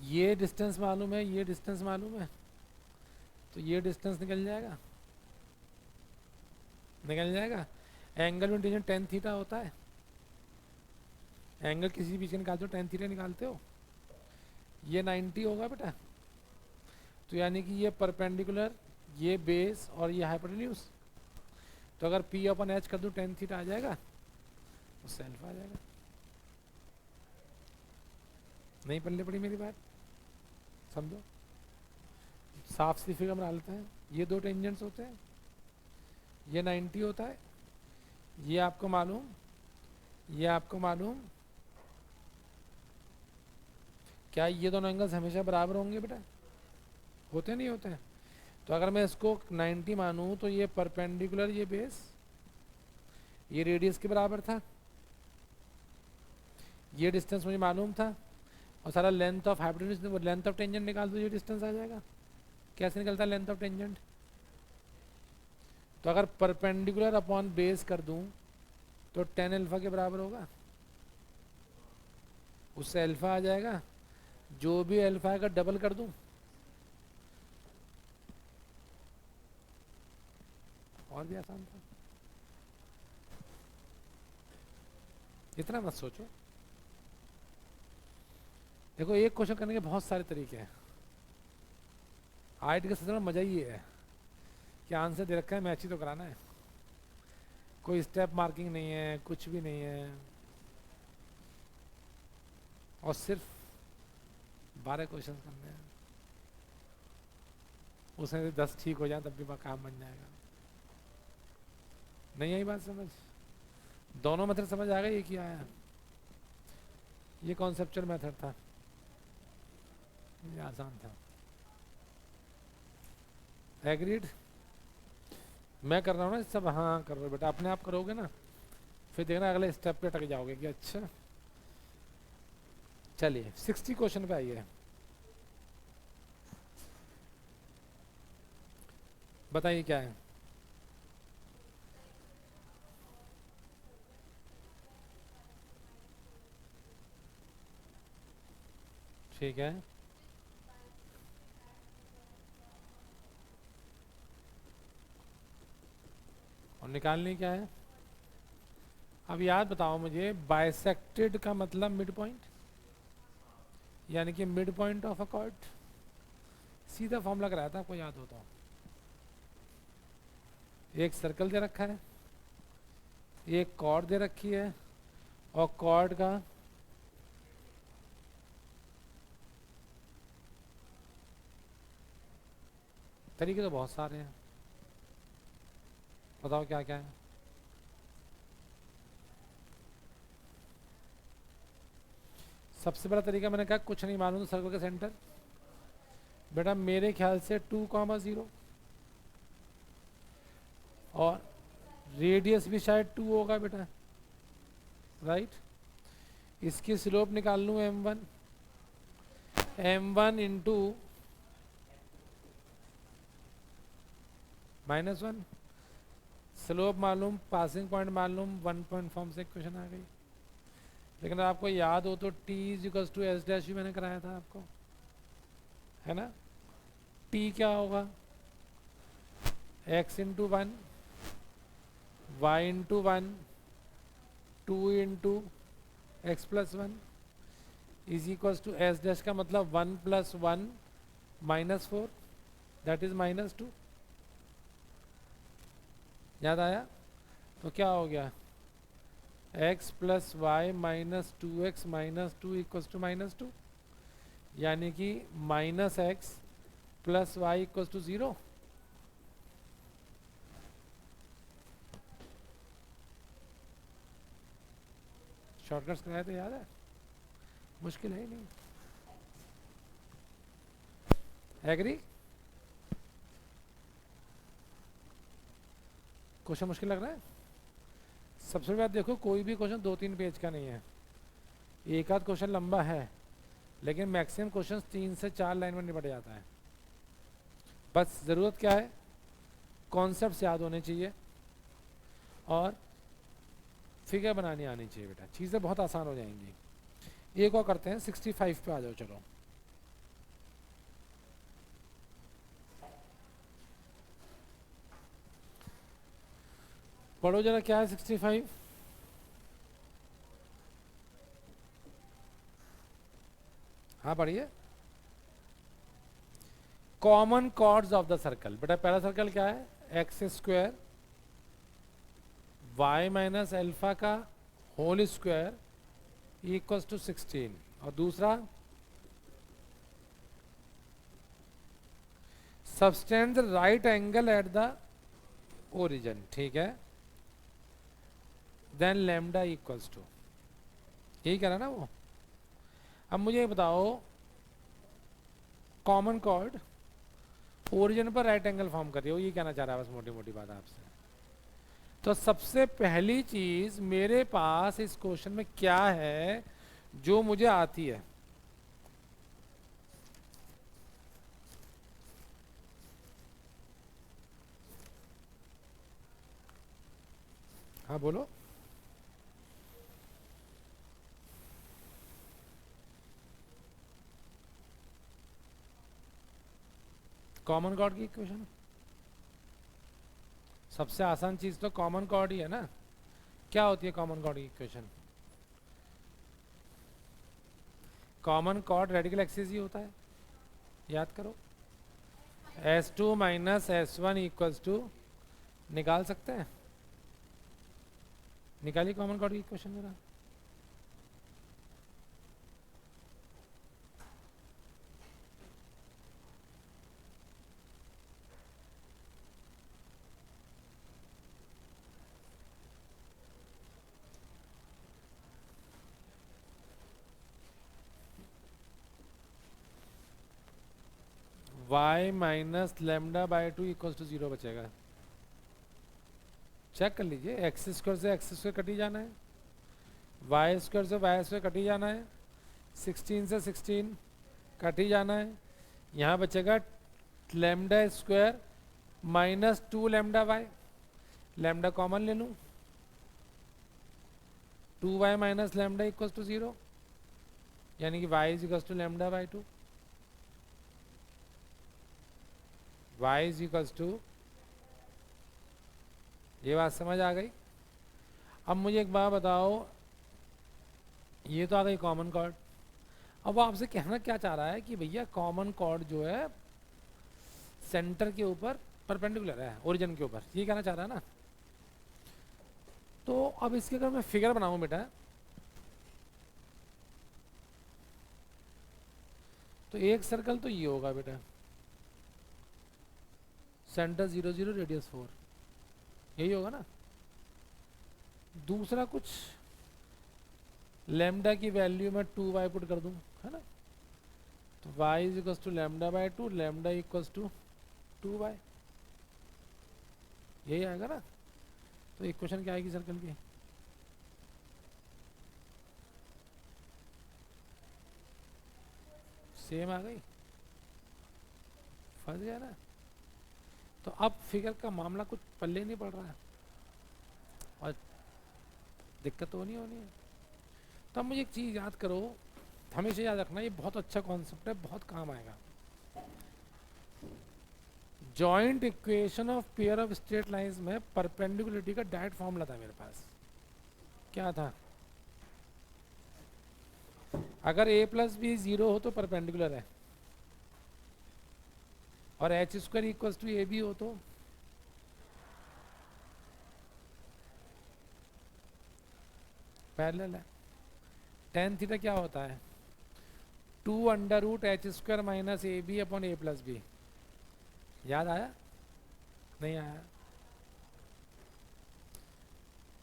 ये डिस्टेंस मालूम है, ये डिस्टेंस मालूम है, तो ये डिस्टेंस निकल जाएगा, निकल जाएगा। एंगल में डिवीजन tan थीटा होता है, एंगल किसी बीच का निकालते हो tan थीटा निकालते हो, ये 90 होगा बेटा। तो यानी कि ये परपेंडिकुलर, ये बेस और ये हाइपोटेन्यूज, तो अगर P अपन H कर दूं tan थीटा आ जाएगा, उससे अल्फा आ जाएगा। नहीं पल्ले पड़ी मेरी बात, समझो। साफ सी फिगर बना लेते हैं। ये 2 टेंजेंट्स होते हैं, ये 90 होता है, ये आपको मालूम, ये आपको मालूम। क्या ये दोनों एंगल्स हमेशा बराबर होंगे बेटा? होते नहीं होते हैं? तो अगर मैं इसको 90 मानूं तो ये परपेंडिकुलर, ये बेस, ये रेडियस के बराबर था, ये डिस्टेंस मुझे मालूम था, और सारा length of hypotenuse, length of tangent निकाल दो, ये डिस्टेंस आ जाएगा। कैसे निकलता है लेंथ ऑफ टेंजेंट? तो अगर परपेंडिकुलर अपॉन बेस कर दूं तो tan अल्फा के बराबर होगा, उससे अल्फा आ जाएगा। जो भी अल्फा का डबल कर दूं, और भी आसान था। इतना मत सोचो। देखो एक क्वेश्चन करने के बहुत सारे तरीके हैं। आईआईटी का सबसे मजा ही ये है कि आंसर दे रखा है, मैच ही तो कराना है। कोई स्टेप मार्किंग नहीं है, कुछ भी नहीं है, और सिर्फ 12 क्वेश्चन करने हैं। उसमें से 10 ठीक हो जाए तब भी काम बन जाएगा। नहीं आई बात समझ? दोनों मेथड समझ आ गई? ये क्या आया? ये कॉन्सेप्चुअल मेथड था, ये आसान था। एग्रीड? मैं कर रहा हूँ ना सब, हाँ कर रहे हो बेटा, अपने आप करोगे ना, फिर देखना अगले स्टेप पे अटक जाओगे कि अच्छा। चलिए 60 क्वेश्चन पे आइए। बताइए क्या है? ठीक है, और निकालनी क्या है? अब याद बताओ मुझे, बाइसेक्टेड का मतलब मिड पॉइंट, यानी कि mid point of a cord. सीधा फॉर्मूला कराया था आपको, याद हो तो। एक सर्कल दे रखा है, एक कॉर्ड दे रखी है, और कॉर्ड का तरीके तो बहुत सारे हैं, बताओ क्या क्या है। सबसे बड़ा तरीका मैंने कहा, कुछ नहीं मालूम तो सर्कल का सेंटर। बेटा मेरे ख्याल से 2,0, और रेडियस भी शायद 2 होगा बेटा, राइट। इसकी स्लोप निकाल लूँ m1, m1 इंटू -1, स्लोप मालूम, पासिंग पॉइंट मालूम, 1 पॉइंट फॉर्म से इक्वेशन आ गई। लेकिन आपको याद हो तो t equals to S dash भी मैंने कराया था आपको, है ना। t क्या होगा? x into 1, y into 1, 2 into X plus 1 is equals to S dash का मतलब 1 प्लस 1 -4, दैट इज -2। याद आया? तो क्या हो गया, x plus Y minus 2x minus 2 equals to -2, यानी कि -x plus Y equals to 0। Shortcuts कराए तो याद है, मुश्किल है ही नहीं। एग्री? क्वेश्चन मुश्किल लग रहा है? सबसे बड़ी बात देखो, कोई भी क्वेश्चन 2-3 पेज का नहीं है। एक आध क्वेश्चन लंबा है, लेकिन मैक्सिमम क्वेश्चन 3 से 4 लाइन में निपट जाता है। बस ज़रूरत क्या है, कॉन्सेप्ट्स याद होने चाहिए और फिगर बनानी आनी चाहिए बेटा, चीज़ें बहुत आसान हो जाएंगी। एक और करते हैं, 65 पे आ जाओ चलो। पढ़ो जरा, क्या है 65? हाँ पढ़िए। Common chords of the circle. बेटा पहला सर्कल क्या है, X square Y minus alpha का होल स्क्वायर इक्वल्स टू 16, और दूसरा subtend the right angle at the origin, ठीक है, देन लैम्डा इक्वल्स टू, यही कह रहा ना वो। अब मुझे बताओ, कॉमन कॉर्ड ओरिजिन पर राइट एंगल फॉर्म कर रही हो, ये कहना चाह रहा है बस मोटी मोटी बात आपसे। तो सबसे पहली चीज मेरे पास इस क्वेश्चन में क्या है जो मुझे आती है? हाँ बोलो। कॉमन कॉर्ड की इक्वेशन, सबसे आसान चीज तो कॉमन कॉर्ड ही है ना। क्या होती है कॉमन कॉर्ड की equation? Common chord radical axis ही होता है, याद करो। S2 minus S1 equals to, निकाल सकते हैं, निकालिए कॉमन कॉर्ड की इक्वेशन जरा। y minus lambda by 2 equals to 0 बचेगा। चेक कर लीजिए, एक्स स्क्वायर से एक्स स्क्वायर कट ही जाना है, वाई स्क्वायर से वाई स्क्वायर कट ही जाना है, 16 से 16 कट ही जाना है। यहाँ बचेगा lambda square minus 2 lambda Y, lambda common ले लूँ, 2y minus lambda equals to 0। यानी कि y is equals to lambda by 2, y is equals to, ये बात समझ आ गई। अब मुझे एक बात बताओ, ये तो आ गई कॉमन कॉर्ड। अब वो आपसे कहना क्या चाह रहा है कि भैया कॉमन कॉर्ड जो है सेंटर के ऊपर परपेंडिकुलर है ओरिजिन के ऊपर, ये कहना चाह रहा है ना। तो अब इसके अगर मैं फिगर बनाऊं बेटा, तो एक सर्कल तो ये होगा बेटा, सेंटर 0 0 रेडियस 4, यही होगा ना। दूसरा कुछ लैम्डा की वैल्यू में 2y पुट कर दूं, है ना, तो y is equals to lambda by 2, lambda equals to 2y, यही आएगा ना। तो इक्वेशन क्या आएगी सर्कल की, सेम आ गई, फंस गया ना। तो अब फिगर का मामला कुछ पल्ले नहीं पड़ रहा है और दिक्कत तो नहीं होनी है। तो अब मुझे एक चीज़ याद करो, हमेशा याद रखना, ये बहुत अच्छा कॉन्सेप्ट है, बहुत काम आएगा। Joint equation of pair of straight lines में परपेंडिकुलरिटी का डायरेक्ट फॉर्मूला था मेरे पास। क्या था, अगर a प्लस बी 0 हो तो परपेंडिकुलर है, और H square equals to A B हो तो पैरेलल है। tan थीटा क्या होता है, 2 under root H square minus A B upon A plus B. याद आया, नहीं आया?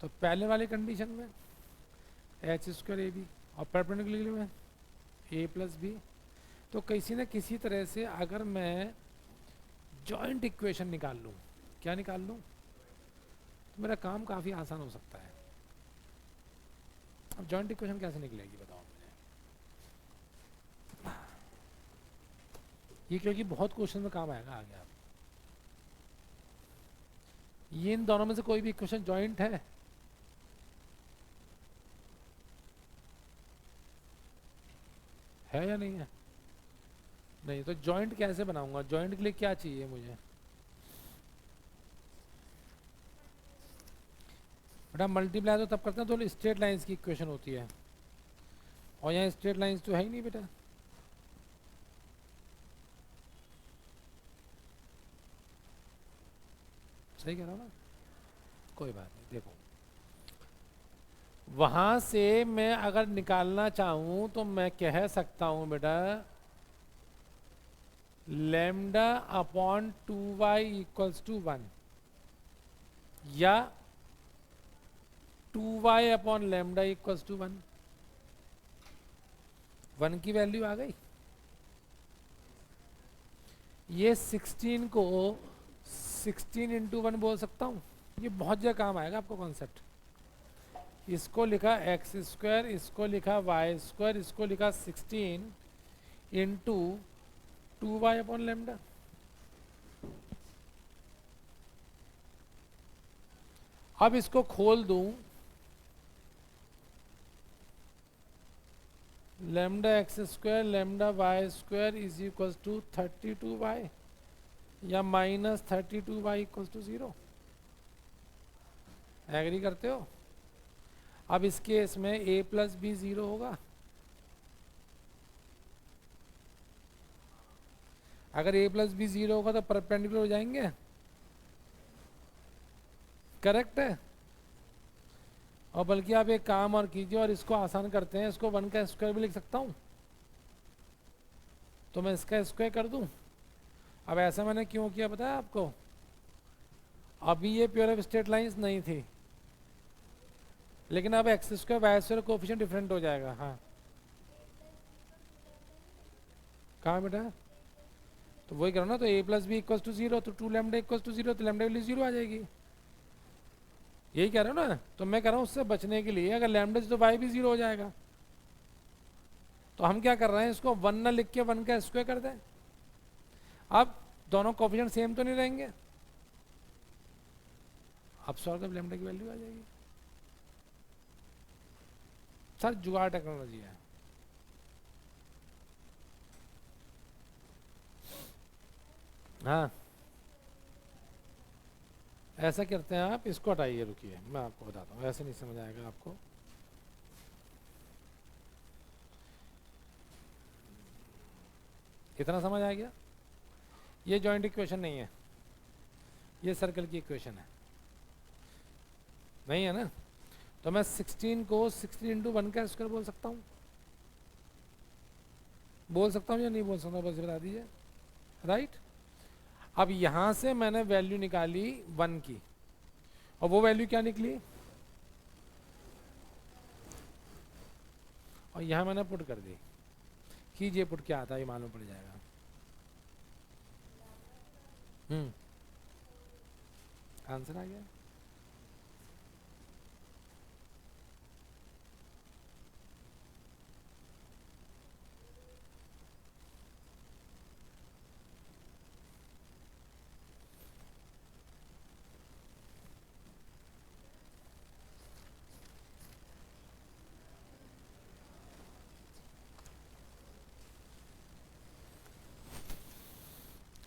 तो पहले वाली कंडीशन में एच स्क्वायर ए बी और परपेंडिकुलर में ए प्लस बी। तो किसी न किसी तरह से अगर मैं जॉइंट इक्वेशन निकाल लूँ, क्या निकाल लूँ, तो मेरा काम काफ़ी आसान हो सकता है। अब जॉइंट इक्वेशन कैसे निकलेगी बताओ मुझे, ये क्योंकि बहुत क्वेश्चन में काम आएगा आगे। आप ये इन दोनों में से कोई भी इक्वेशन जॉइंट है या नहीं है? नहीं, तो जॉइंट कैसे बनाऊंगा, जॉइंट के लिए क्या चाहिए मुझे? बेटा मल्टीप्लाई तो तब करते हैं तो स्ट्रेट लाइंस की इक्वेशन होती है, और यहाँ स्ट्रेट लाइंस तो है ही नहीं बेटा। सही कह रहा हूँ ना, कोई बात नहीं। देखो वहां से मैं अगर निकालना चाहूं तो मैं कह सकता हूं बेटा lambda upon 2y equals to 1, या 2y upon lambda equals to 1। 1 की वैल्यू आ गई। ये 16 को 16 इंटू 1 बोल सकता हूँ, ये बहुत जगह काम आएगा आपको कॉन्सेप्ट। इसको लिखा एक्स स्क्वायर, इसको लिखा वाई स्क्वायर, इसको लिखा 16 इंटू 2y अपॉन लैम्डा। अब इसको खोल दूं, lambda X square lambda Y square is equals to 32y, या minus 32y equals to 0। Agree करते हो? अब इस केस में a प्लस बी 0 होगा। अगर a प्लस बी 0 होगा तो परपेंडिकुलर हो जाएंगे, करेक्ट है। और बल्कि आप एक काम और कीजिए और इसको आसान करते हैं, इसको 1 का स्क्वायर भी लिख सकता हूं, तो मैं इसका स्क्वायर कर दूं। अब ऐसा मैंने क्यों किया पता है आपको, अभी ये प्योर ऑफ स्ट्रेट लाइंस नहीं थी, लेकिन अब X square Y square coefficient different हो जाएगा। हाँ कहाँ बेटा, तो वही करो ना, तो a plus B equals to 0, तो 2 लैम्डा इक्वल्स टू 0, तो लैम्डा वैल्यू 0 आ जाएगी। यही कह रहे हो ना, तो मैं कह रहा हूँ उससे बचने के लिए अगर लैम्डा तो y भी 0 हो जाएगा। तो हम क्या कर रहे हैं, इसको 1 ना लिख के 1 का स्क्वायर कर दें। अब दोनों कोफिशिएंट सेम तो नहीं रहेंगे, अब सॉल्व कर लैम्डा की वैल्यू आ जाएगी। सर जुगाड़ टेक्नोलॉजी है। हाँ, ऐसा करते हैं आप, इसको हटाइए, रुकिए मैं आपको बताता हूँ, ऐसे नहीं समझ आएगा आपको। कितना समझ आ गया? ये जॉइंट इक्वेशन नहीं है, ये सर्कल की इक्वेशन है, नहीं है ना? तो मैं 16 को 16 इंटू 1 का स्क्वायर बोल सकता हूँ, बोल सकता हूँ या नहीं बोल सकता, बस बता दीजिए। राइट, अब यहां से मैंने वैल्यू निकाली 1 की, और वो वैल्यू क्या निकली, और यहां मैंने पुट कर दी। कीजिए पुट, क्या आता है ये मालूम पड़ जाएगा। आंसर आ गया।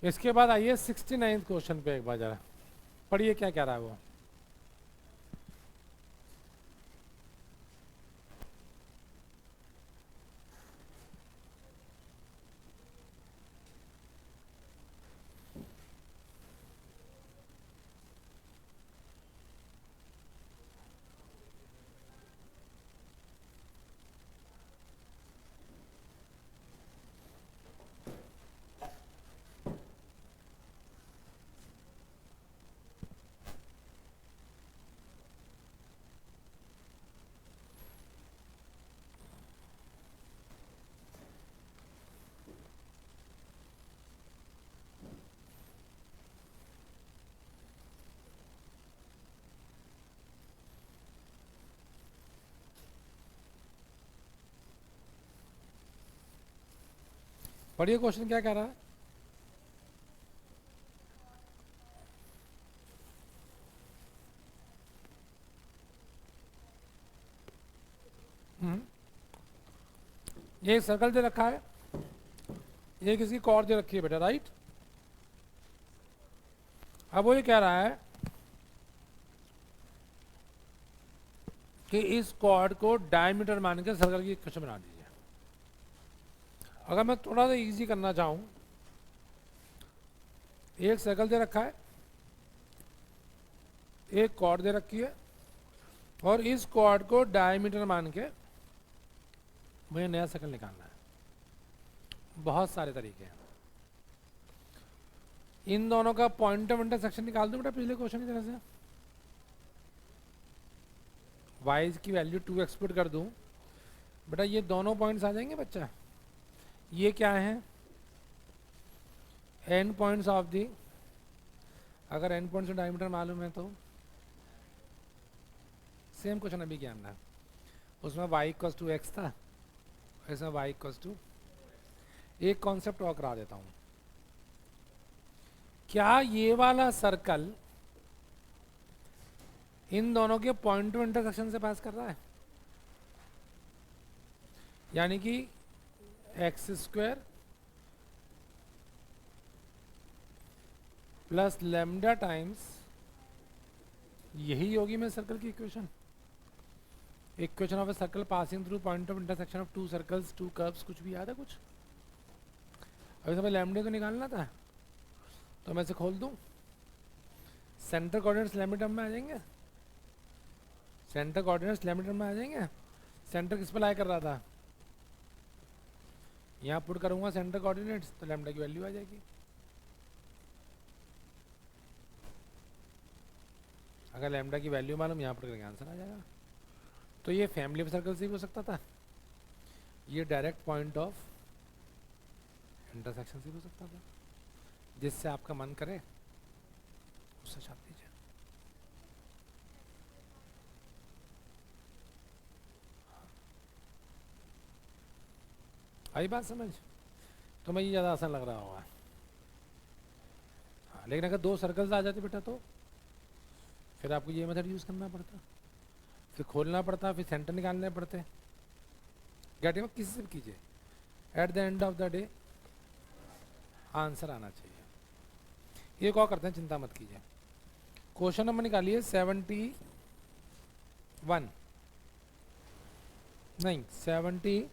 इसके बाद आइए 69 क्वेश्चन पे एक बार जरा पढ़िए, क्या कह रहा है वो। पढ़िए क्वेश्चन क्या कह रहा है। ये एक सर्कल दे रखा है, ये किसी कॉर्ड दे रखी है बेटा, राइट। अब वो ये कह रहा है कि इस कॉर्ड को डायमीटर मान के सर्कल की इक्वेशन बना दीजिए। अगर मैं थोड़ा सा इजी करना चाहूं, एक सर्कल दे रखा है, एक कॉर्ड दे रखी है, और इस कॉर्ड को डायमीटर मान के मुझे नया सर्कल निकालना है। बहुत सारे तरीके हैं, इन दोनों का पॉइंट ऑफ इंटरसेक्शन निकाल दूं बेटा पिछले क्वेश्चन की तरह से। y की वैल्यू 2x पुट कर दूं बेटा, ये दोनों पॉइंट्स आ जाएंगे बच्चा। ये क्या है, एंड पॉइंट्स ऑफ दी, अगर एंड पॉइंट्स डायमीटर मालूम है तो सेम क्वेश्चन अभी क्या हमने, उसमें y इक्वल्स टू एक्स था, इसमें y इक्वल्स टू, एक कॉन्सेप्ट और करा देता हूं। क्या ये वाला सर्कल इन दोनों के पॉइंट टू इंटरसेक्शन से पास कर रहा है? यानी कि x square plus lambda times, यही होगी मेरे सर्कल की equation. Equation of a circle passing through point of intersection of two circles to curves, कुछ भी याद है कुछ? अभी समय लैम्डे को निकालना था, तो मैं इसे खोल दूं, सेंटर कोऑर्डिनेट्स लैम्डा टर्म में आ जाएंगे, सेंटर कोऑर्डिनेट्स लैम्डा टर्म में आ जाएंगे। सेंटर किस पर लाई कर रहा था, यहाँ पुट करूंगा सेंटर कोऑर्डिनेट्स, तो लैम्डा की वैल्यू आ जाएगी। अगर लैम्डा की वैल्यू मालूम, यहाँ पुट करके आंसर आ जाएगा। तो ये फैमिली ऑफ सर्कल से भी हो सकता था, ये डायरेक्ट पॉइंट ऑफ इंटरसेक्शन से भी हो सकता था, जिससे आपका मन करे उससे छाप दीजिए। आई बात समझ? तो मैं ये ज़्यादा आसान लग रहा होगा। हाँ, लेकिन अगर दो सर्कल्स आ जाते बेटा, तो फिर आपको ये मेथड यूज़ करना पड़ता, फिर खोलना पड़ता, फिर सेंटर निकालने पड़ते। गेटिंग में किसी से भी कीजिए, at the end of the day answer आना चाहिए। एक और करते हैं, चिंता मत कीजिए। क्वेश्चन नंबर निकालिए 71, नहीं 73।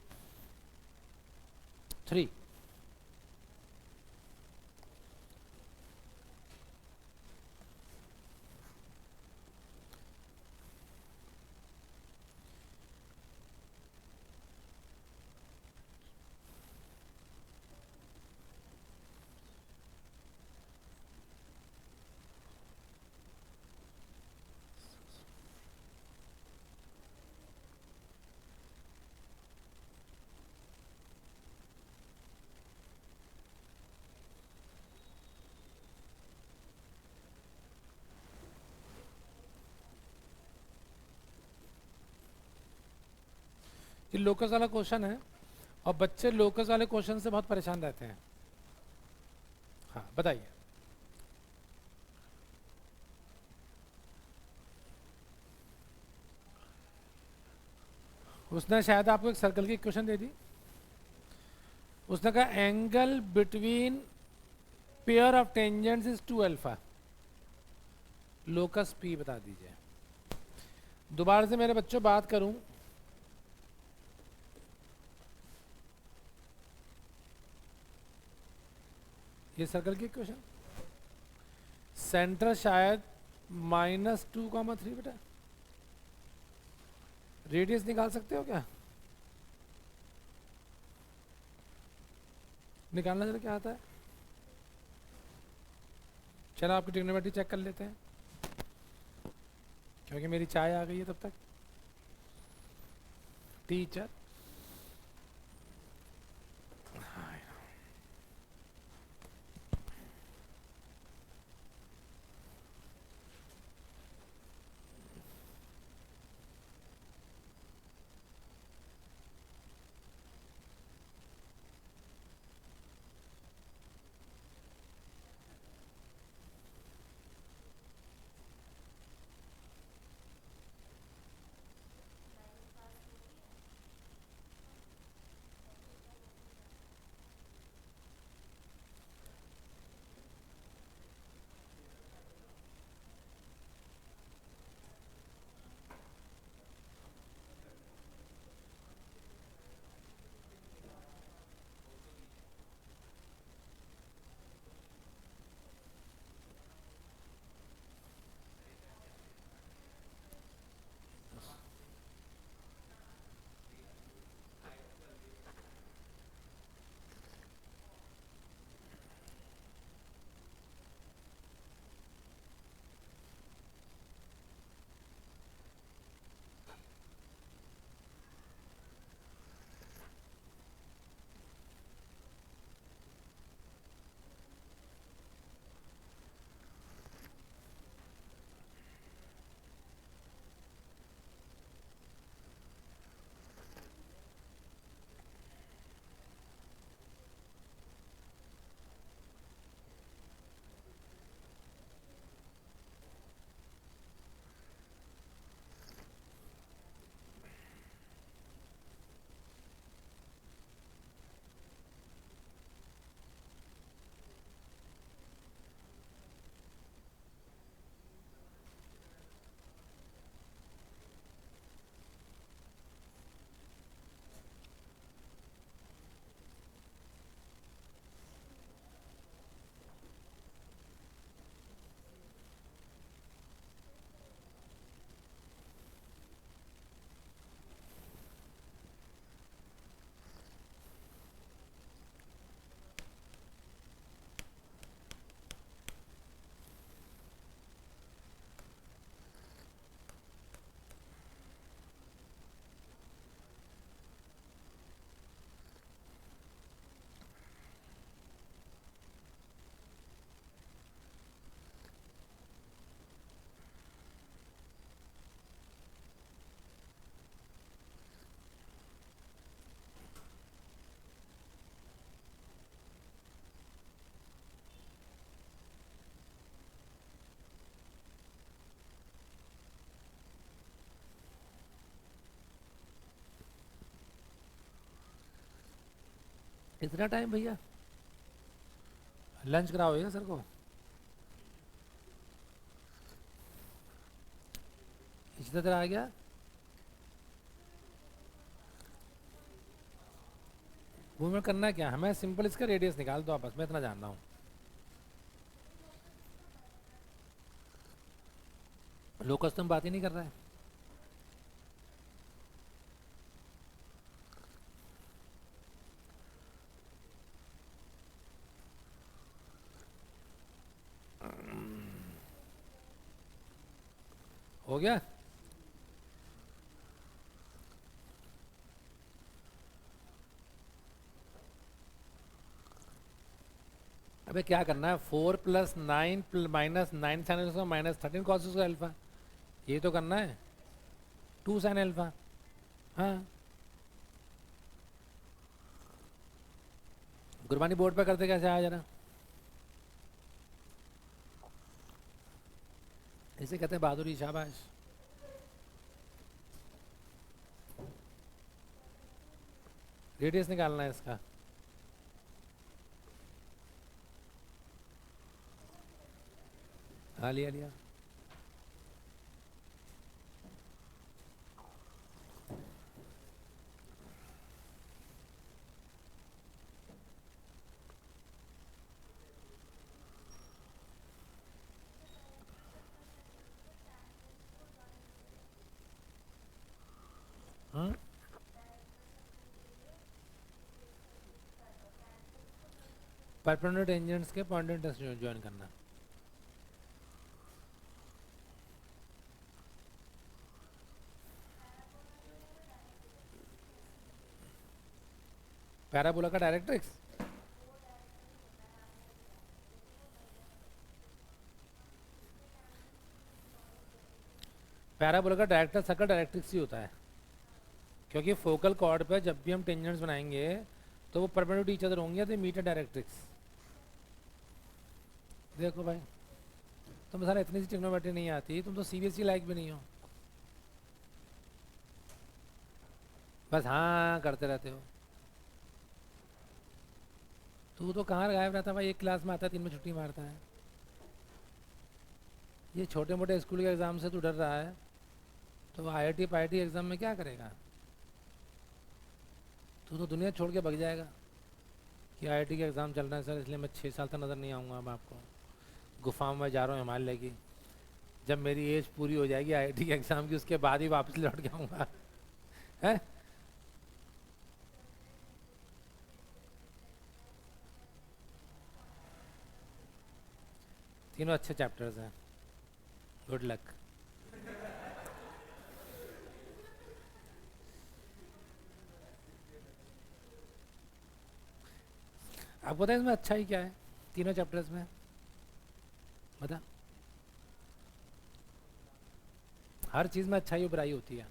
ये लोकस वाला क्वेश्चन है और बच्चे लोकस वाले क्वेश्चन से बहुत परेशान रहते हैं। हाँ बताइए। उसने शायद आपको एक सर्कल की इक्वेशन दे दी। उसने कहा angle between pair of tangents is 2 alpha. Locus P बता दीजिए। दोबारा से मेरे बच्चों बात करूं, ये सर्कल की इक्वेशन, सेंटर शायद -2,3 बेटा। रेडियस निकाल सकते हो क्या? निकालना जरा, क्या आता है? चलो आपकी ट्रिग्नोमेट्री चेक कर लेते हैं, क्योंकि मेरी चाय आ गई है तब तक। टीचर इतना टाइम भैया? लंच कराओगे सर को? कितना तरह आ गया? मूवमेंट करना क्या हमें, सिंपल इसका रेडियस निकाल दो आपस में, इतना जान रहा हूँ। लोकस तो हम बात ही नहीं कर रहा है। हो गया? अबे क्या करना है, 4 plus 9 minus 9 sine alpha minus 13 cos square alpha, ये तो करना है। 2 साइन अल्फा। हाँ, गुरबानी बोर्ड पे करते कैसे आया जरा? इसे कहते हैं बहादुरी, शाबाश। रेडियस निकालना है इसका। हाँ लिया लिया। परपेंडिकुलर टेंजेंट्स के पॉइंट इंटरसेक्शन ज्वाइन करना। पैराबोला का डायरेक्ट्रिक्स, पैराबोला का डायरेक्टर सर्कल डायरेक्ट्रिक्स ही होता है, क्योंकि फोकल कॉर्ड पे जब भी हम टेंजेंट्स बनाएंगे तो वो परपेंडिकुलर ईच अदर होंगे, तो मीटर डायरेक्ट्रिक्स। देखो भाई, तुम सारा इतनी सी ट्रिग्नोमेट्री नहीं आती, तुम तो सीबीएसई लायक भी नहीं हो, बस हाँ करते रहते हो। तू तो कहाँ गायब रहता भाई, एक क्लास में आता है 3 में छुट्टी मारता है। ये छोटे मोटे स्कूल के एग्ज़ाम से तू डर रहा है, तो आईआईटी पाईआईटी एग्ज़ाम में क्या करेगा? तू तो दुनिया छोड़ के भाग जाएगा कि आईआईटी का एग्ज़ाम चल रहा है सर, इसलिए मैं 6 साल तक नज़र नहीं आऊँगा। मैं आपको गुफाओं में जा रहा हूँ हिमालय की, जब मेरी एज पूरी हो जाएगी आईआईटी के एग्ज़ाम की, उसके बाद ही वापस लौट के आऊँगा। है तीनों अच्छे चैप्टर्स हैं, गुड लक। आप बताएं इसमें अच्छा ही क्या है तीनों चैप्टर्स में, बता। हर चीज़ में अच्छाई और बुराई होती है।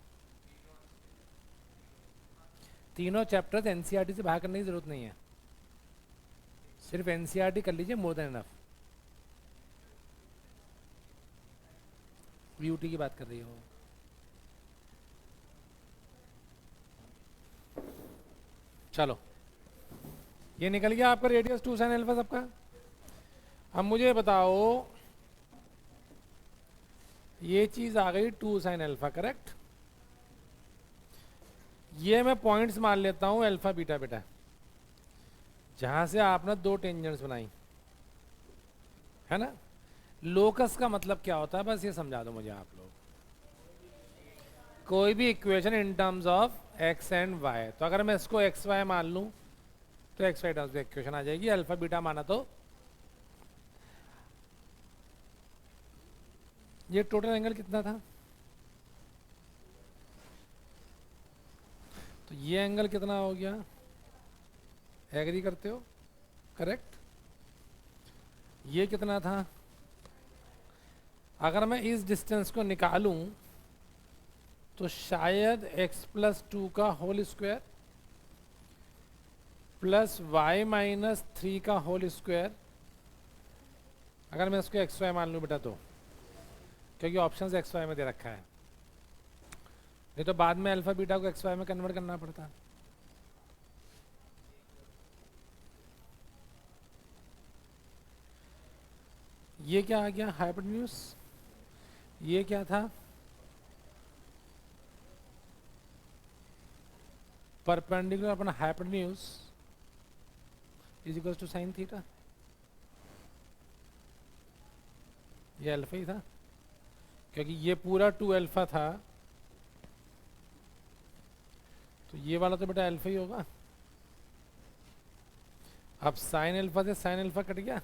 तीनों चैप्टर्स एनसीईआरटी से बाहर करने की ज़रूरत नहीं है, सिर्फ एनसीईआरटी कर लीजिए, मोर देन इनफ। यूटी की बात कर रही हो? चलो, ये निकल गया आपका रेडियस 2 साइन अल्फा सबका। अब मुझे बताओ, ये चीज आ गई 2 साइन अल्फा, करेक्ट। ये मैं पॉइंट्स मान लेता हूं अल्फा बीटा बेटा, जहां से आपने 2 टेंजेंट्स बनाई, है ना। लोकस का मतलब क्या होता है, बस ये समझा दो मुझे आप लोग। कोई भी equation in terms of x and Y, तो अगर मैं इसको एक्स वाई मान लूं तो एक्स वाई टर्म्स में इक्वेशन आ जाएगी। अल्फा बीटा माना तो ये टोटल एंगल कितना था, तो ये एंगल कितना हो गया, एग्री करते हो? करेक्ट। ये कितना था, अगर मैं इस डिस्टेंस को निकालूं तो शायद x प्लस 2 का whole square plus y minus 3 का होल स्क्वायर, अगर मैं इसको एक्स वाई मान लूं बेटा, तो क्योंकि ऑप्शन एक्स वाई में दे रखा है, नहीं तो बाद में अल्फा बीटा को एक्स वाई में कन्वर्ट करना पड़ता। ये क्या आ गया हाइपोटेन्यूज, ये क्या था परपेंडिकुलर अपना hypotenuse is equal to sine theta, ये अल्फा ही था क्योंकि ये पूरा 2 अल्फा था, तो ये वाला तो बेटा अल्फा ही होगा। अब साइन अल्फा से साइन अल्फा कट गया,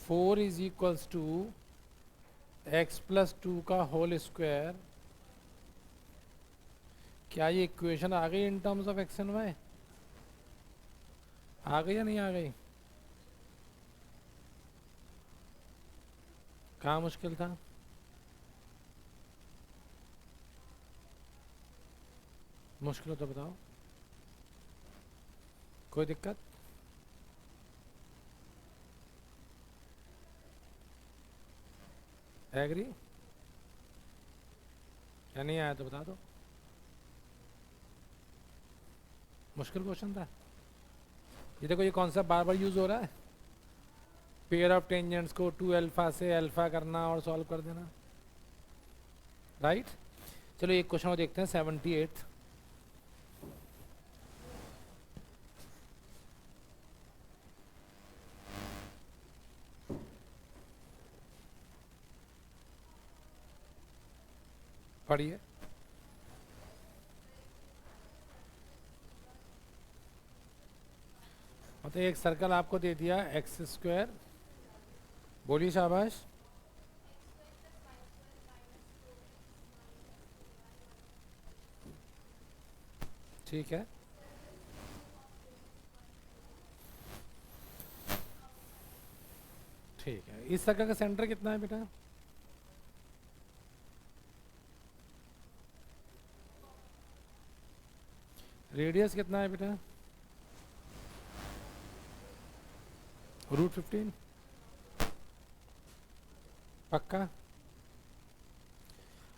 4 is equals to x plus 2 का होल स्क्वायर। क्या ये इक्वेशन आ गई in terms of x and y? आ गई या नहीं आ गई? कहाँ मुश्किल था? मुश्किल हो तो बताओ, कोई दिक्कत? एग्री या नहीं आया तो बता दो। मुश्किल क्वेश्चन था ये। देखो ये कॉन्सेप्ट बार बार यूज हो रहा है, पेयर ऑफ टेंजेंट्स को 2 अल्फा से अल्फा करना और सॉल्व कर देना, राइट। चलो एक क्वेश्चन और देखते हैं, 78। पढ़िए। मतलब एक सर्कल आपको दे दिया एक्स स्क्वायर, बोलिए शाबाश। ठीक है, ठीक है। इस सर्कल का सेंटर कितना है बेटा? रेडियस कितना है बेटा? √15। पक्का?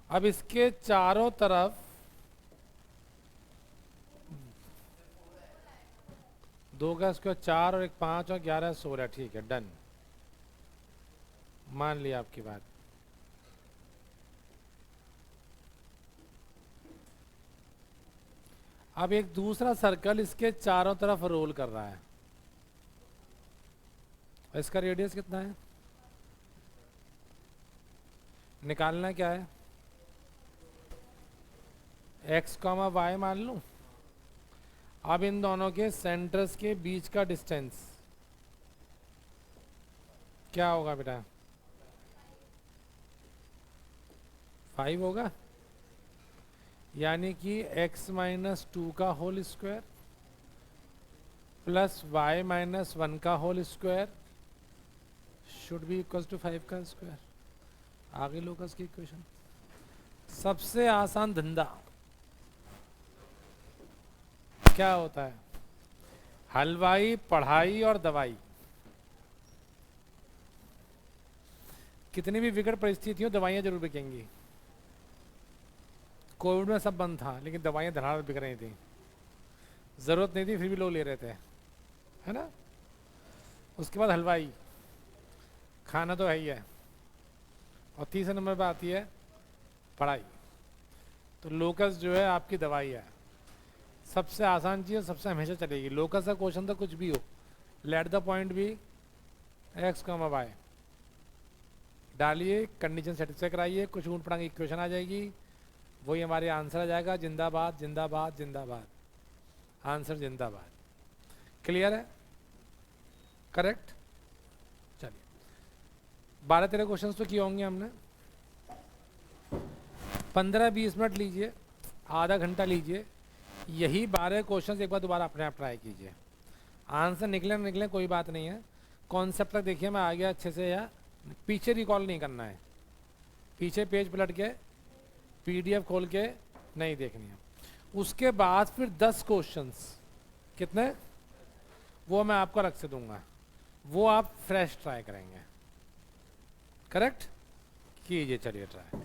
अब इसके चारों तरफ 2 का स्क्वायर 4 और 1 5 और 11 16। ठीक है, डन, मान लिया आपकी बात। अब एक दूसरा सर्कल इसके चारों तरफ रोल कर रहा है, इसका रेडियस कितना है? निकालना क्या है? x, y मान लूं। अब इन दोनों के सेंटर्स के बीच का डिस्टेंस क्या होगा बेटा? 5 होगा, यानी कि x माइनस 2 का whole square plus y minus 1 का whole square should be equal to 5 का स्क्वायर। आगे लोकस की इक्वेशन। सबसे आसान धंधा क्या होता है? हलवाई, पढ़ाई और दवाई। कितनी भी विकट परिस्थिति हो दवाइयां जरूर बिकेंगी। कोविड में सब बंद था लेकिन दवाइयां धड़ाधड़ बिक रही थी, जरूरत नहीं थी फिर भी लोग ले रहे थे, है ना। उसके बाद हलवाई, खाना तो है ही है, और तीसरे नंबर पर आती है पढ़ाई। तो लोकस जो है आपकी दवाई है, सबसे आसान चीज़, सबसे हमेशा चलेगी। लोकस का क्वेश्चन तो कुछ भी हो, let the point be x, y डालिए, कंडीशन सेटिस्फाई कराइए, कुछ ऊँट पटांग इक्वेशन आ जाएगी, वही हमारे आंसर आ जाएगा। जिंदाबाद जिंदाबाद जिंदाबाद, आंसर जिंदाबाद। क्लियर है? करेक्ट। चलिए 12-13 क्वेश्चन तो किए होंगे हमने। 15-20 मिनट लीजिए, आधा घंटा लीजिए, यही 12 क्वेश्चन एक बार दोबारा अपने आप ट्राई कीजिए। आंसर निकले ना निकले कोई बात नहीं है, कॉन्सेप्ट तक देखिए मैं आ गया अच्छे से, या पीछे रिकॉल नहीं करना है, पीछे पेज पलट के PDF खोल के नहीं देखनी है। उसके बाद फिर 10 क्वेश्चंस, कितने वो मैं आपको अलग से दूंगा, वो आप फ्रेश ट्राई करेंगे। करेक्ट कीजिए, चलिए ट्राई।